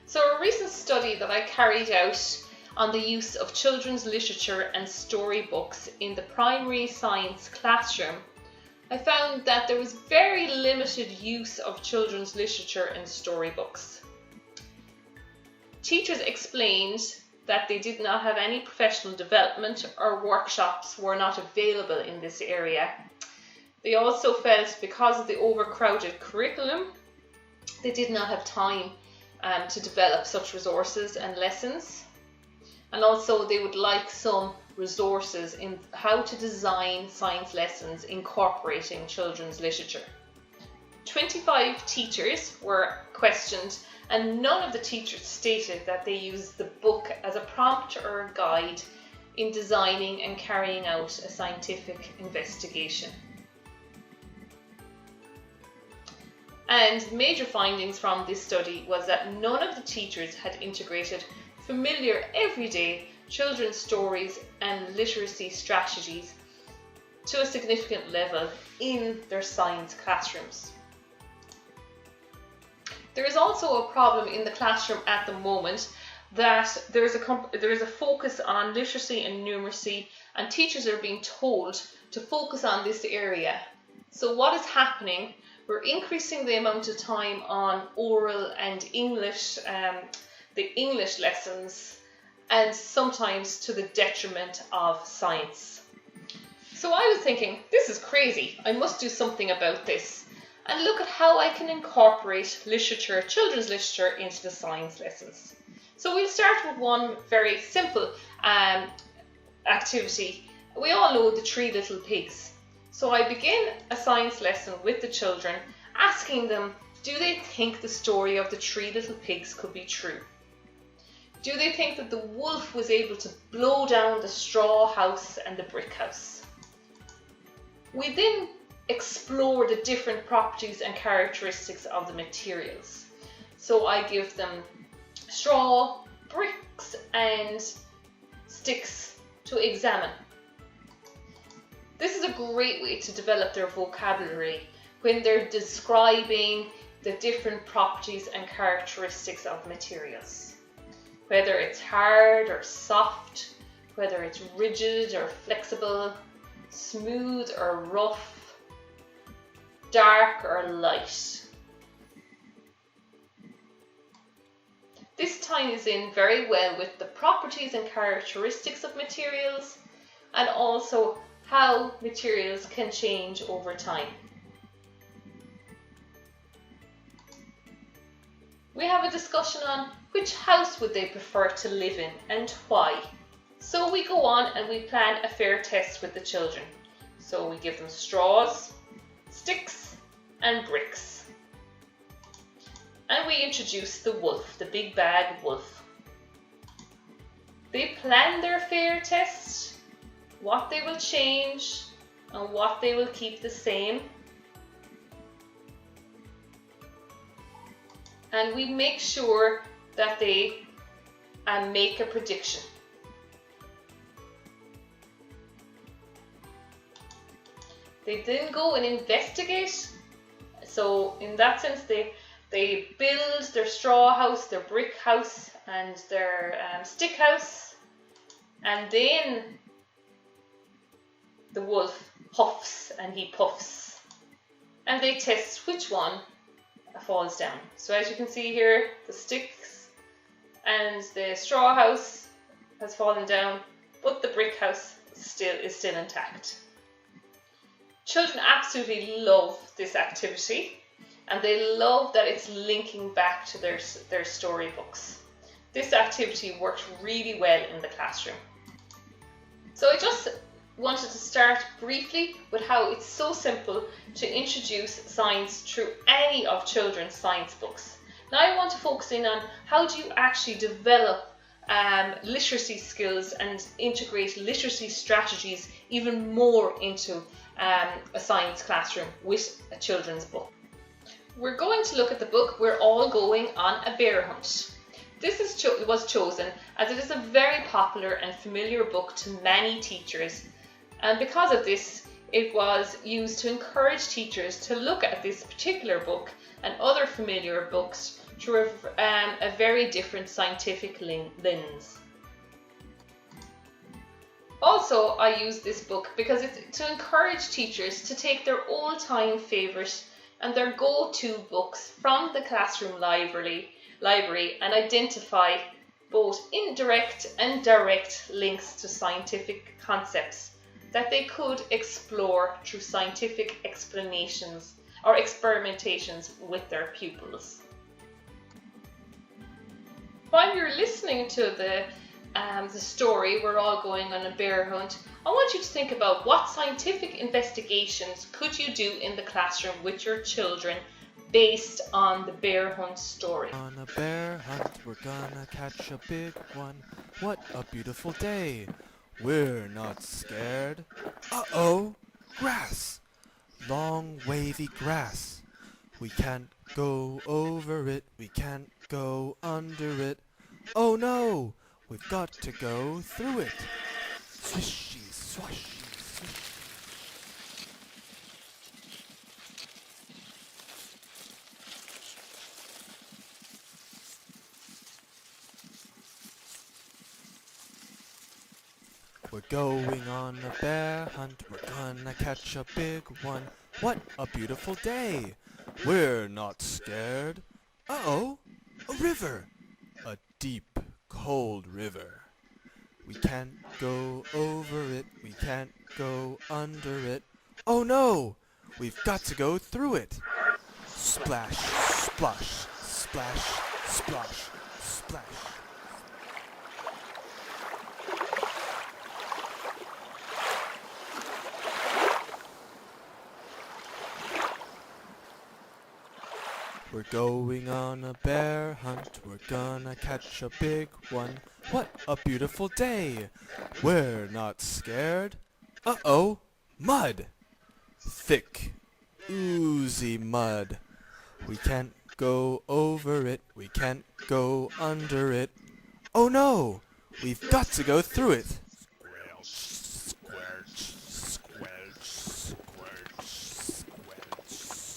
So a recent study that I carried out on the use of children's literature and storybooks in the primary science classroom, I found that there was very limited use of children's literature and storybooks. Teachers explained that they did not have any professional development or workshops were not available in this area. They also felt because of the overcrowded curriculum, they did not have time to develop such resources and lessons. And also they would like some resources in how to design science lessons incorporating children's literature. 25 teachers were questioned, and none of the teachers stated that they used the book as a prompt or a guide in designing and carrying out a scientific investigation. And major findings from this study was that none of the teachers had integrated familiar everyday children's stories and literacy strategies to a significant level in their science classrooms. There is also a problem in the classroom at the moment that there is a focus on literacy and numeracy, and teachers are being told to focus on this area. So what is happening? We're increasing the amount of time on oral and English, the English lessons, and sometimes to the detriment of science. So I was thinking, this is crazy. I must do something about this and look at how I can incorporate literature, children's literature, into the science lessons. So we'll start with one very simple activity. We all know the 3 little pigs. So I begin a science lesson with the children, asking them, do they think the story of the 3 little pigs could be true? Do they think that the wolf was able to blow down the straw house and the brick house? We then explore the different properties and characteristics of the materials. So I give them straw, bricks and sticks to examine. This is a great way to develop their vocabulary when they're describing the different properties and characteristics of materials. Whether it's hard or soft, whether it's rigid or flexible, smooth or rough, dark or light. This ties in very well with the properties and characteristics of materials, and also how materials can change over time. We have a discussion on which house would they prefer to live in and why. So we go on and we plan a fair test with the children. So we give them straws, sticks and bricks. And we introduce the wolf, the big bad wolf. They plan their fair test, what they will change and what they will keep the same. And we make sure that they make a prediction. They then go and investigate. So in that sense, they build their straw house, their brick house and their stick house, and then the wolf huffs and he puffs, and they test which one falls down. So as you can see here, the sticks and the straw house has fallen down, but the brick house is still intact. Children absolutely love this activity, and they love that it's linking back to their storybooks. This activity works really well in the classroom. So I just wanted to start briefly with how it's so simple to introduce science through any of children's science books. Now I want to focus in on how do you actually develop literacy skills and integrate literacy strategies even more into a science classroom with a children's book. We're going to look at the book We're All Going on a Bear Hunt. This was chosen as it is a very popular and familiar book to many teachers, and because of this it was used to encourage teachers to look at this particular book and other familiar books through a very different scientific lens. Also, I use this book because it's to encourage teachers to take their all-time favourite and their go-to books from the classroom library and identify both indirect and direct links to scientific concepts that they could explore through scientific explanations or experimentations with their pupils. While you're listening to the story, We're All Going on a Bear Hunt, I want you to think about what scientific investigations could you do in the classroom with your children based on the bear hunt story. On a bear hunt, we're gonna catch a big one. What a beautiful day. We're not scared. Uh-oh, grass. Long wavy grass. We can't go over it. We can't go under it. Oh no, we've got to go through it. Swishy, swashy, swish. We're going on a bear hunt, we're gonna catch a big one. What a beautiful day! We're not scared. Uh-oh, a river! A deep, cold river. We can't go over it, we can't go under it. Oh no! We've got to go through it! Splash, splosh, splash, splosh, splash. We're going on a bear hunt, we're gonna catch a big one. What a beautiful day! We're not scared. Uh-oh, mud! Thick, oozy mud. We can't go over it, we can't go under it. Oh no! We've got to go through it! Squelch, squelch, squelch, squelch.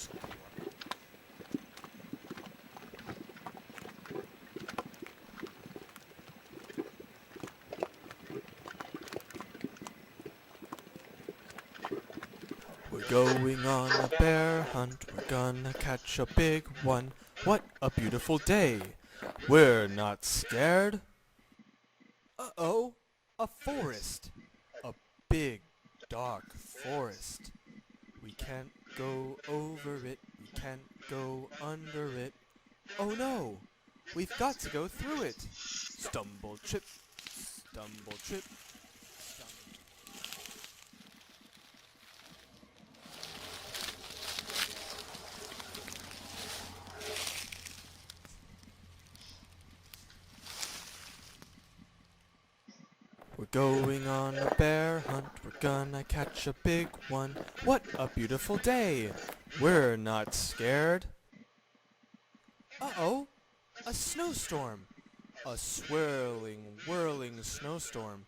going on a bear hunt. We're gonna catch a big one. What a beautiful day. We're not scared. Uh-oh, a forest. A big, dark forest. We can't go over it. We can't go under it. Oh no, we've got to go through it. Stumble, trip, stumble, trip. We're going on a bear hunt, we're gonna catch a big one. What a beautiful day! We're not scared. Uh-oh, a snowstorm! A swirling, whirling snowstorm.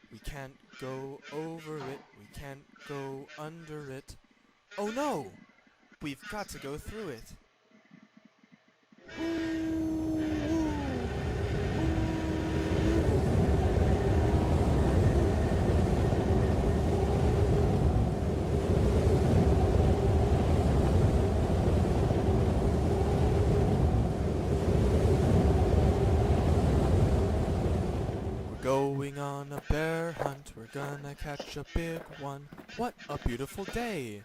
We can't go over it, we can't go under it. Oh no! We've got to go through it. Going on a bear hunt, we're gonna catch a big one. What a beautiful day!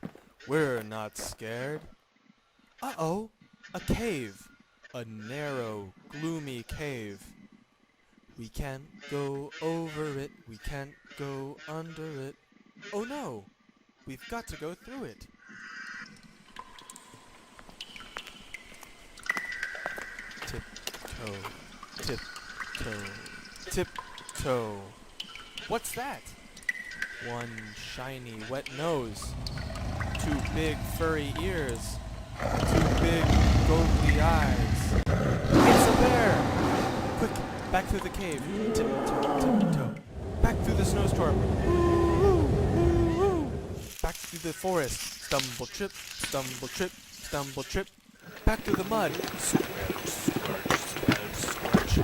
We're not scared. Uh-oh, a cave. A narrow, gloomy cave. We can't go over it, we can't go under it. Oh no, we've got to go through it. Tiptoe, tiptoe, tiptoe. What's that? One shiny, wet nose. Two big, furry ears. Two big, goggly eyes. It's a bear! Quick, back through the cave. Tiptoe, tiptoe. Back through the snowstorm. Back through the forest. Stumble, trip, stumble, trip, stumble, trip. Back through the mud. Splash, splash, splash, splash.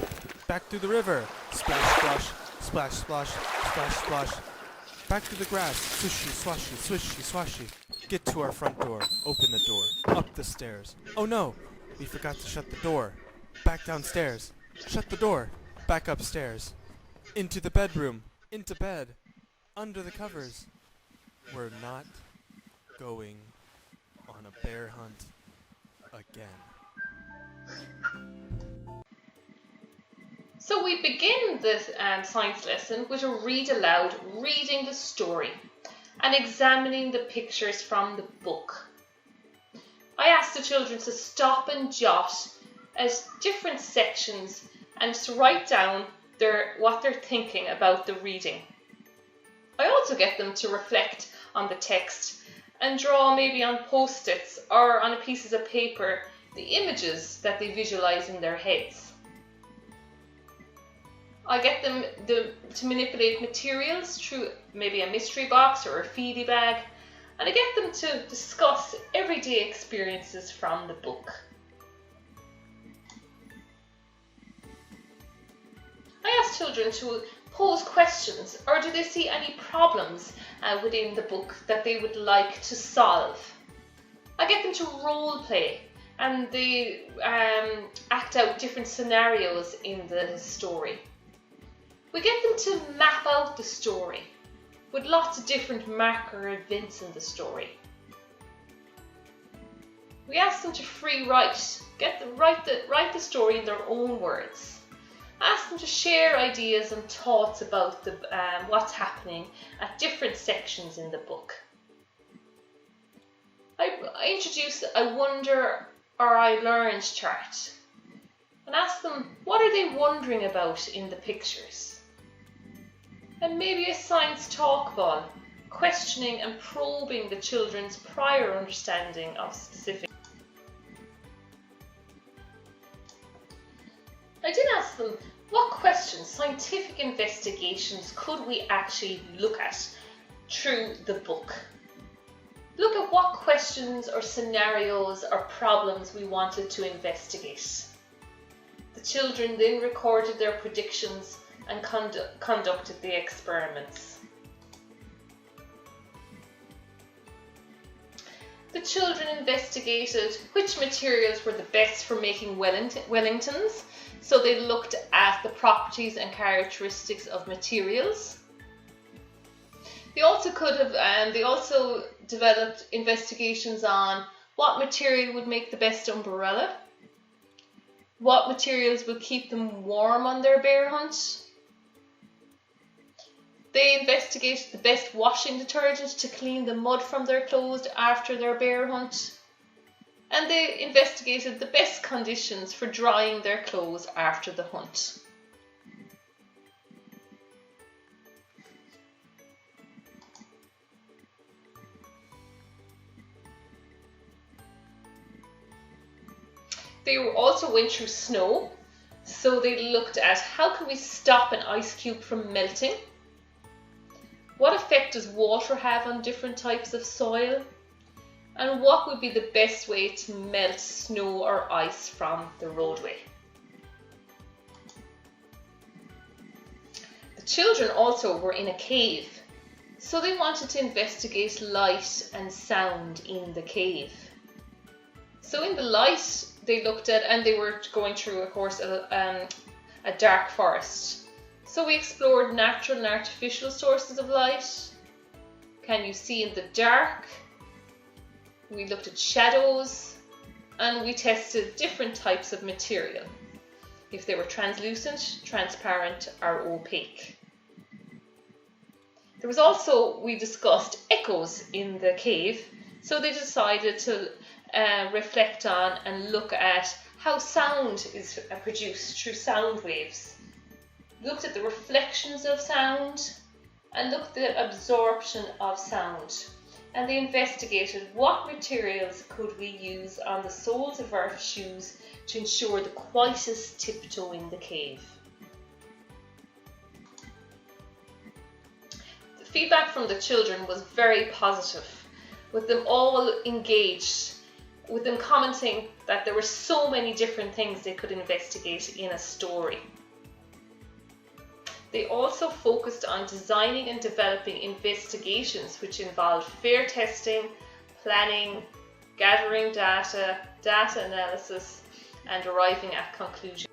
Back through the river. Splash, splash, splash, splash, splash, splash. Back through the grass. Swishy, swashy, swishy, swashy. Get to our front door. Open the door. Up the stairs. Oh no! We forgot to shut the door. Back downstairs. Shut the door. Back upstairs. Into the bedroom. Into bed. Under the covers. We're not going on a bear hunt again. So we begin this science lesson with a read aloud, reading the story and examining the pictures from the book. I asked the children to stop and jot as different sections and to write down what they're thinking about the reading. I also get them to reflect on the text and draw maybe on post-its or on pieces of paper the images that they visualize in their heads. I get them to manipulate materials through maybe a mystery box or a feedie bag, and I get them to discuss everyday experiences from the book. I ask children to pose questions, or do they see any problems within the book that they would like to solve? I get them to role play, and they act out different scenarios in the story. We get them to map out the story with lots of different marker events in the story. We ask them to free write, write the story in their own words. Ask them to share ideas and thoughts about what's happening at different sections in the book. I introduce a wonder or I learned chart and ask them what are they wondering about in the pictures. And maybe a science talk ball, questioning and probing the children's prior understanding of specific. I did ask them what questions, scientific investigations, could we actually look at through the book. Look at what questions or scenarios or problems we wanted to investigate. The children then recorded their predictions and conducted the experiments. The children investigated which materials were the best for making Wellingtons. So they looked at the properties and characteristics of materials. They also developed investigations on what material would make the best umbrella, what materials would keep them warm on their bear hunt. They investigated the best washing detergent to clean the mud from their clothes after their bear hunt. And they investigated the best conditions for drying their clothes after the hunt. They also went through snow, so they looked at how can we stop an ice cube from melting? What effect does water have on different types of soil? And what would be the best way to melt snow or ice from the roadway? The children also were in a cave, so they wanted to investigate light and sound in the cave. So in the light, they looked at, and they were going through, of course, a dark forest. So we explored natural and artificial sources of light. Can you see in the dark? We looked at shadows, and we tested different types of material, if they were translucent, transparent, or opaque. There was also, we discussed echoes in the cave, so they decided to reflect on and look at how sound is produced through sound waves. Looked at the reflections of sound and looked at the absorption of sound. And they investigated what materials could we use on the soles of our shoes to ensure the quietest tiptoe in the cave. The feedback from the children was very positive, with them all engaged, with them commenting that there were so many different things they could investigate in a story. They also focused on designing and developing investigations which involved fair testing, planning, gathering data, data analysis, and arriving at conclusions.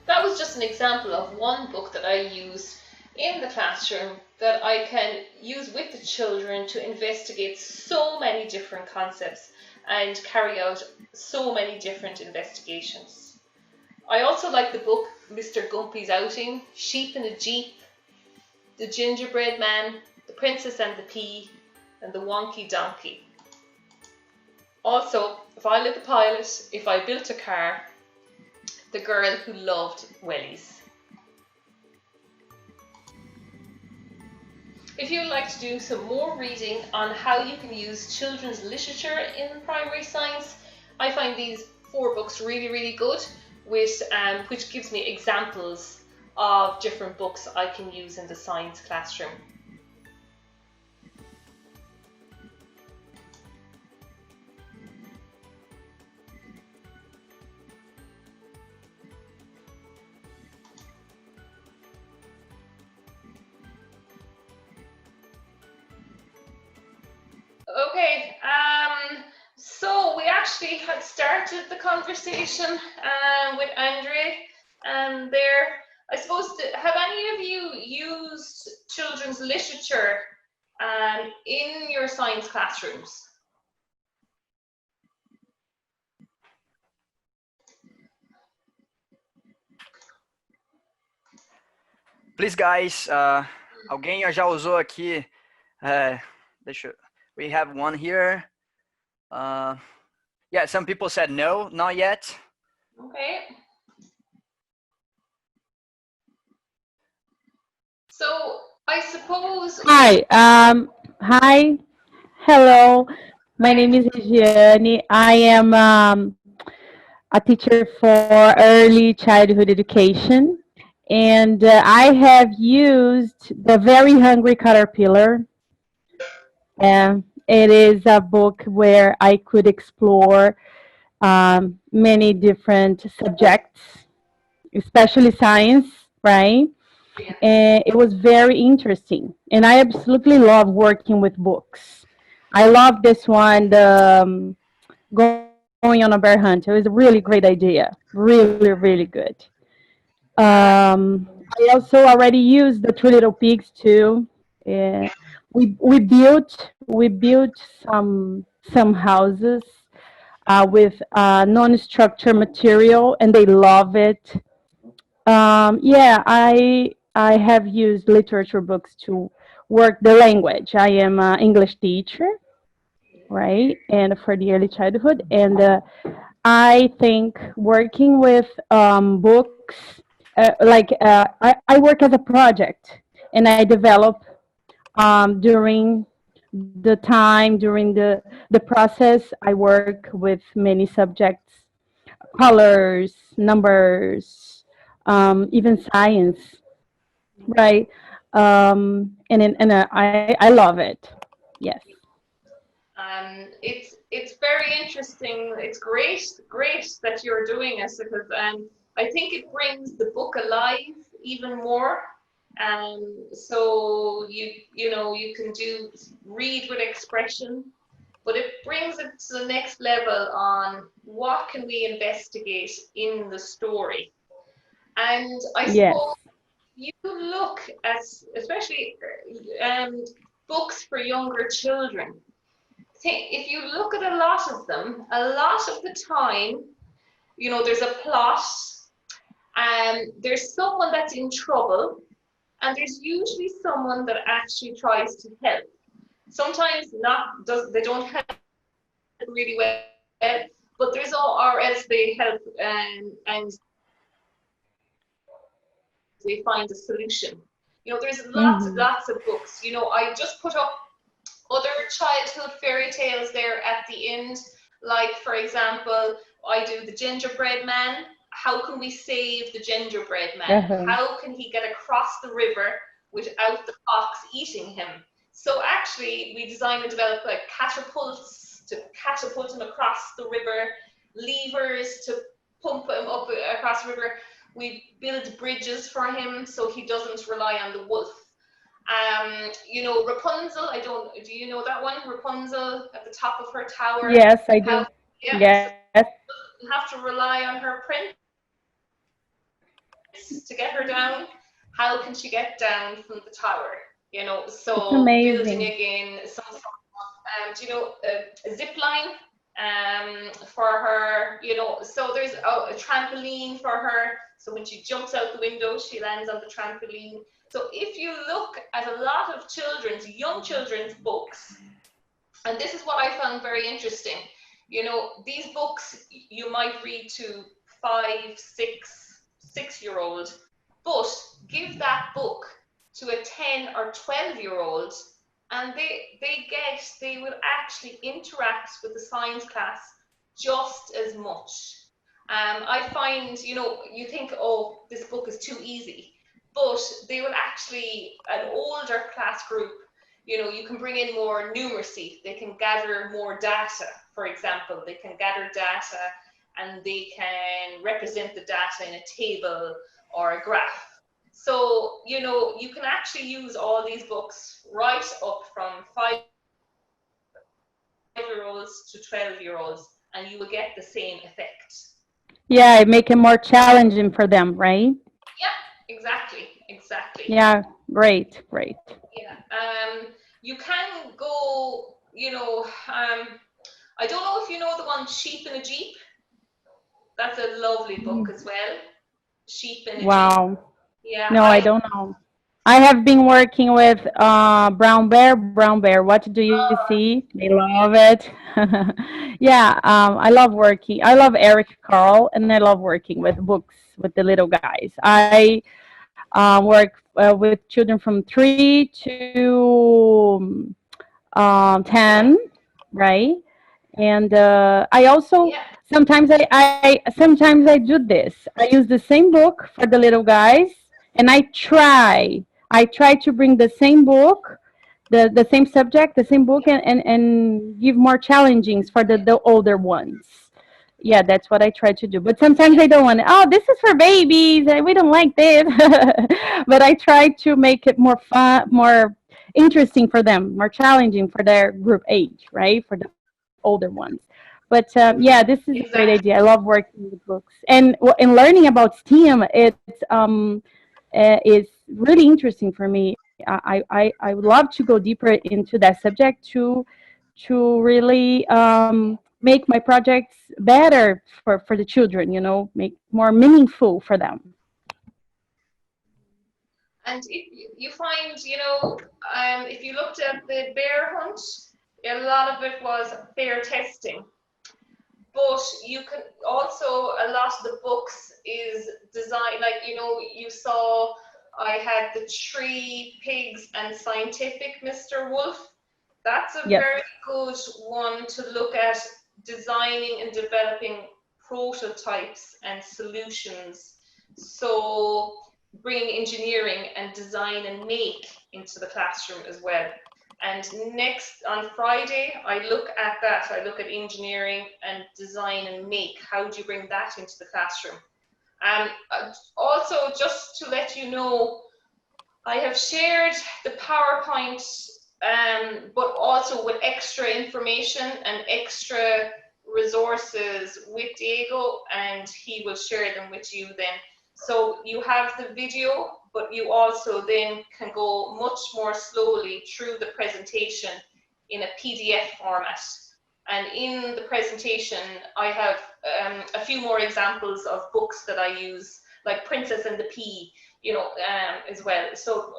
That was just an example of one book that I use in the classroom that I can use with the children to investigate so many different concepts and carry out so many different investigations. I also like the book Mr. Gumpy's Outing, Sheep in a Jeep, The Gingerbread Man, The Princess and the Pea, and The Wonky Donkey. Also, If I Lit the Pilot, If I Built a Car, The Girl Who Loved Wellies. If you would like to do some more reading on how you can use children's literature in primary science, I find these 4 books really, really good, which gives me examples of different books I can use in the science classroom. Okay, so we actually had started the conversation with Andre there. I suppose, have any of you used children's literature in your science classrooms? Please, guys, alguém já usou aqui? We have one here. Yeah, some people said no, not yet. Okay. So I suppose. Hi. Hi. Hello. My name is Regiane. I am a teacher for early childhood education, and I have used The Very Hungry Caterpillar. It is a book where I could explore many different subjects, especially science, right? And it was very interesting. And I absolutely love working with books. I love this one, the going on a bear hunt. It was a really great idea. Really, really good. I also already used the Three Little Pigs too. Yeah. We built some houses with non-structure material, and they love it. Yeah, I have used literature books to work the language. I am an English teacher, right? And for the early childhood, and I think working with books, I work as a project, and I develop during the process. I work with many subjects, colors, numbers, even science, right? I love it. Yes. It's very interesting. It's great that you're doing it, because I think it brings the book alive even more. So you can do read with expression, but it brings it to the next level on what can we investigate in the story. And I Yes. suppose you look at, especially books for younger children. If you look at a lot of them, a lot of the time, there's a plot, and there's someone that's in trouble, and there's usually someone that actually tries to help. Sometimes they don't help really well, but there's all, or else they help, and they find a solution. There's Hmm. lots of books. I just put up other childhood fairy tales there at the end. Like, for example, I do the gingerbread man. How can we save the gingerbread man? Uh-huh. How can he get across the river without the fox eating him? So actually, we designed and developed like catapults to catapult him across the river, levers to pump him up across the river. We build bridges for him so he doesn't rely on the wolf. Rapunzel, do you know that one? Rapunzel at the top of her tower. Yes, I How, do. yeah, so Yes. you have to rely on her prince to get her down. How can she get down from the tower? It's So building amazing. again some sort of, a zip line for her, so there's a trampoline for her. So when she jumps out the window, she lands on the trampoline. So if you look at a lot of young children's books, and this is what I found very interesting, these books you might read to 5, 6 year old, but give that book to a 10 or 12-year-old, and they will actually interact with the science class just as much. I find, you think, oh, this book is too easy, but they will actually, an older class group, you can bring in more numeracy. They can gather more data, for example. They can gather data, and they can represent the data in a table or a graph. So, you can actually use all these books right up from 5-year-olds to 12-year-olds, and you will get the same effect. Yeah, it make it more challenging for them, right? Yeah, exactly. Yeah, great, great. Yeah. You can go, I don't know if you know the one Sheep in a Jeep. That's a lovely book as well. Sheep in a Jeep. Wow. Yeah, No, I don't know. I have been working with brown bear. Brown bear. What do you see? They love it. Yeah, I love working. I love Eric Carl, and I love working with books with the little guys. I work with children from 3 to 10, right? And I also yeah, sometimes I do this. I use the same book for the little guys, and I try to bring the same book, the same subject, the same book, and give more challengings for the older ones. Yeah, that's what I try to do. But sometimes I don't want to, oh, this is for babies, and we don't like this. But I try to make it more fun, more interesting for them, more challenging for their group age, right? For the older ones. But yeah, this is a great Exactly. idea. I love working with books, and in learning about STEAM, is really interesting for me. I would love to go deeper into that subject to really make my projects better for the children. You know, make more meaningful for them. And if you find, if you looked at the bear hunt, a lot of it was bear testing. But you can also, a lot of the books is designed, like, you saw I had the Three Pigs and Scientific Mr. Wolf. That's a Yes. very good one to look at, designing and developing prototypes and solutions. So bringing engineering and design and make into the classroom as well. And next, on Friday, I look at that. I look at engineering and design and make. How do you bring that into the classroom? Also, just to let you know, I have shared the PowerPoint, but also with extra information and extra resources with Diego, and he will share them with you then. So you have the video, but you also then can go much more slowly through the presentation in a PDF format. And in the presentation, I have a few more examples of books that I use, like Princess and the Pea, as well. So,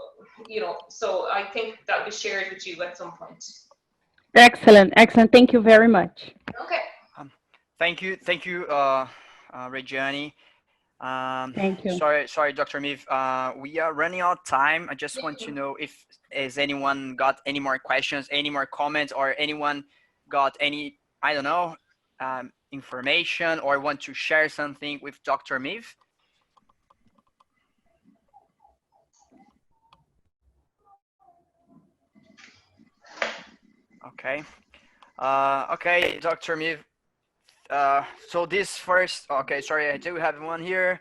so I think that will be shared with you at some point. Excellent, excellent. Thank you very much. Okay. Thank you, Regiani. Thank you. Sorry, Dr. Miv. We are running out of time. I just want to know if has anyone got any more questions, any more comments, or anyone got any, I don't know, information or want to share something with Dr. Miv. Okay. Okay, Dr. Miv. So this first, okay, sorry, I do have one here.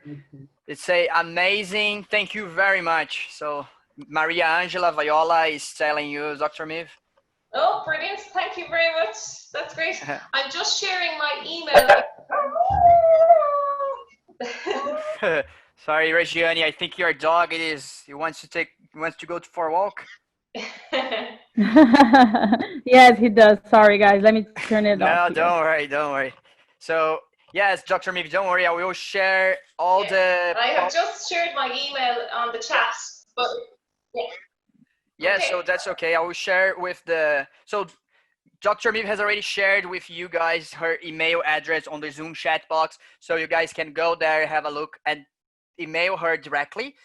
It say amazing, thank you very much. So Maria Angela Viola is telling you, Dr. Miv. Oh, brilliant. Thank you very much. That's great. I'm just sharing my email. Sorry, Regiani, I think your dog he wants to go for a walk. Yes, he does. Sorry, guys. Let me turn it off. No, don't worry. So yes, Dr. Miv, don't worry. I will share all the. I have just shared my email on the chat, but yeah. Yeah, Okay. so that's okay. I will share with the. So Dr. Miv has already shared with you guys her email address on the Zoom chat box, so you guys can go there, have a look, and email her directly.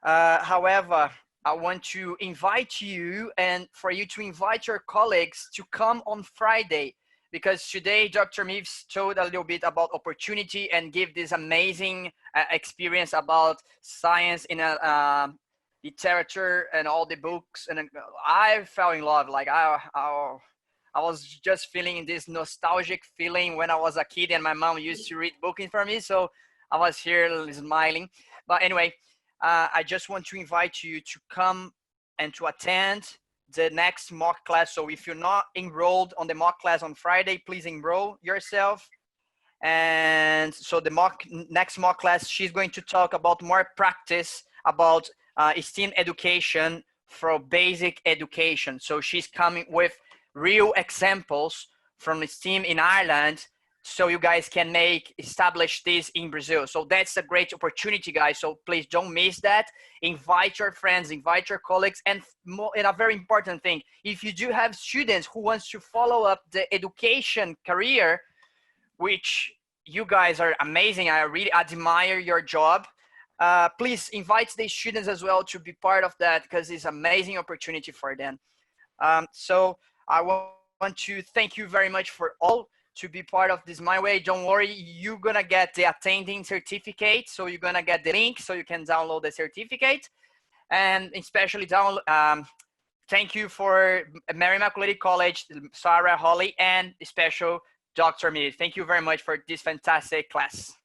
However, I want to invite you and for you to invite your colleagues to come on Friday, because today Dr. Miv told a little bit about opportunity and give this amazing experience about science in a literature and all the books, and I fell in love. Like I was just feeling this nostalgic feeling when I was a kid and my mom used to read books for me, so I was here smiling. But anyway, I just want to invite you to come and to attend the next mock class. So if you're not enrolled on the mock class on Friday, please enroll yourself. And so the next mock class, she's going to talk about more practice about STEAM education for basic education. So she's coming with real examples from STEAM in Ireland, so you guys can establish this in Brazil. So that's a great opportunity, guys. So please don't miss that. Invite your friends, invite your colleagues, and a very important thing, if you do have students who wants to follow up the education career, which you guys are amazing, I really admire your job. Please invite the students as well to be part of that, because it's an amazing opportunity for them. So I want to thank you very much for all to be part of this My Way. Don't worry, you're gonna get the attending certificate, so you're gonna get the link so you can download the certificate. And especially thank you for Mary Immaculate College, Sarah, Holly, and special Dr. Mir. Thank you very much for this fantastic class.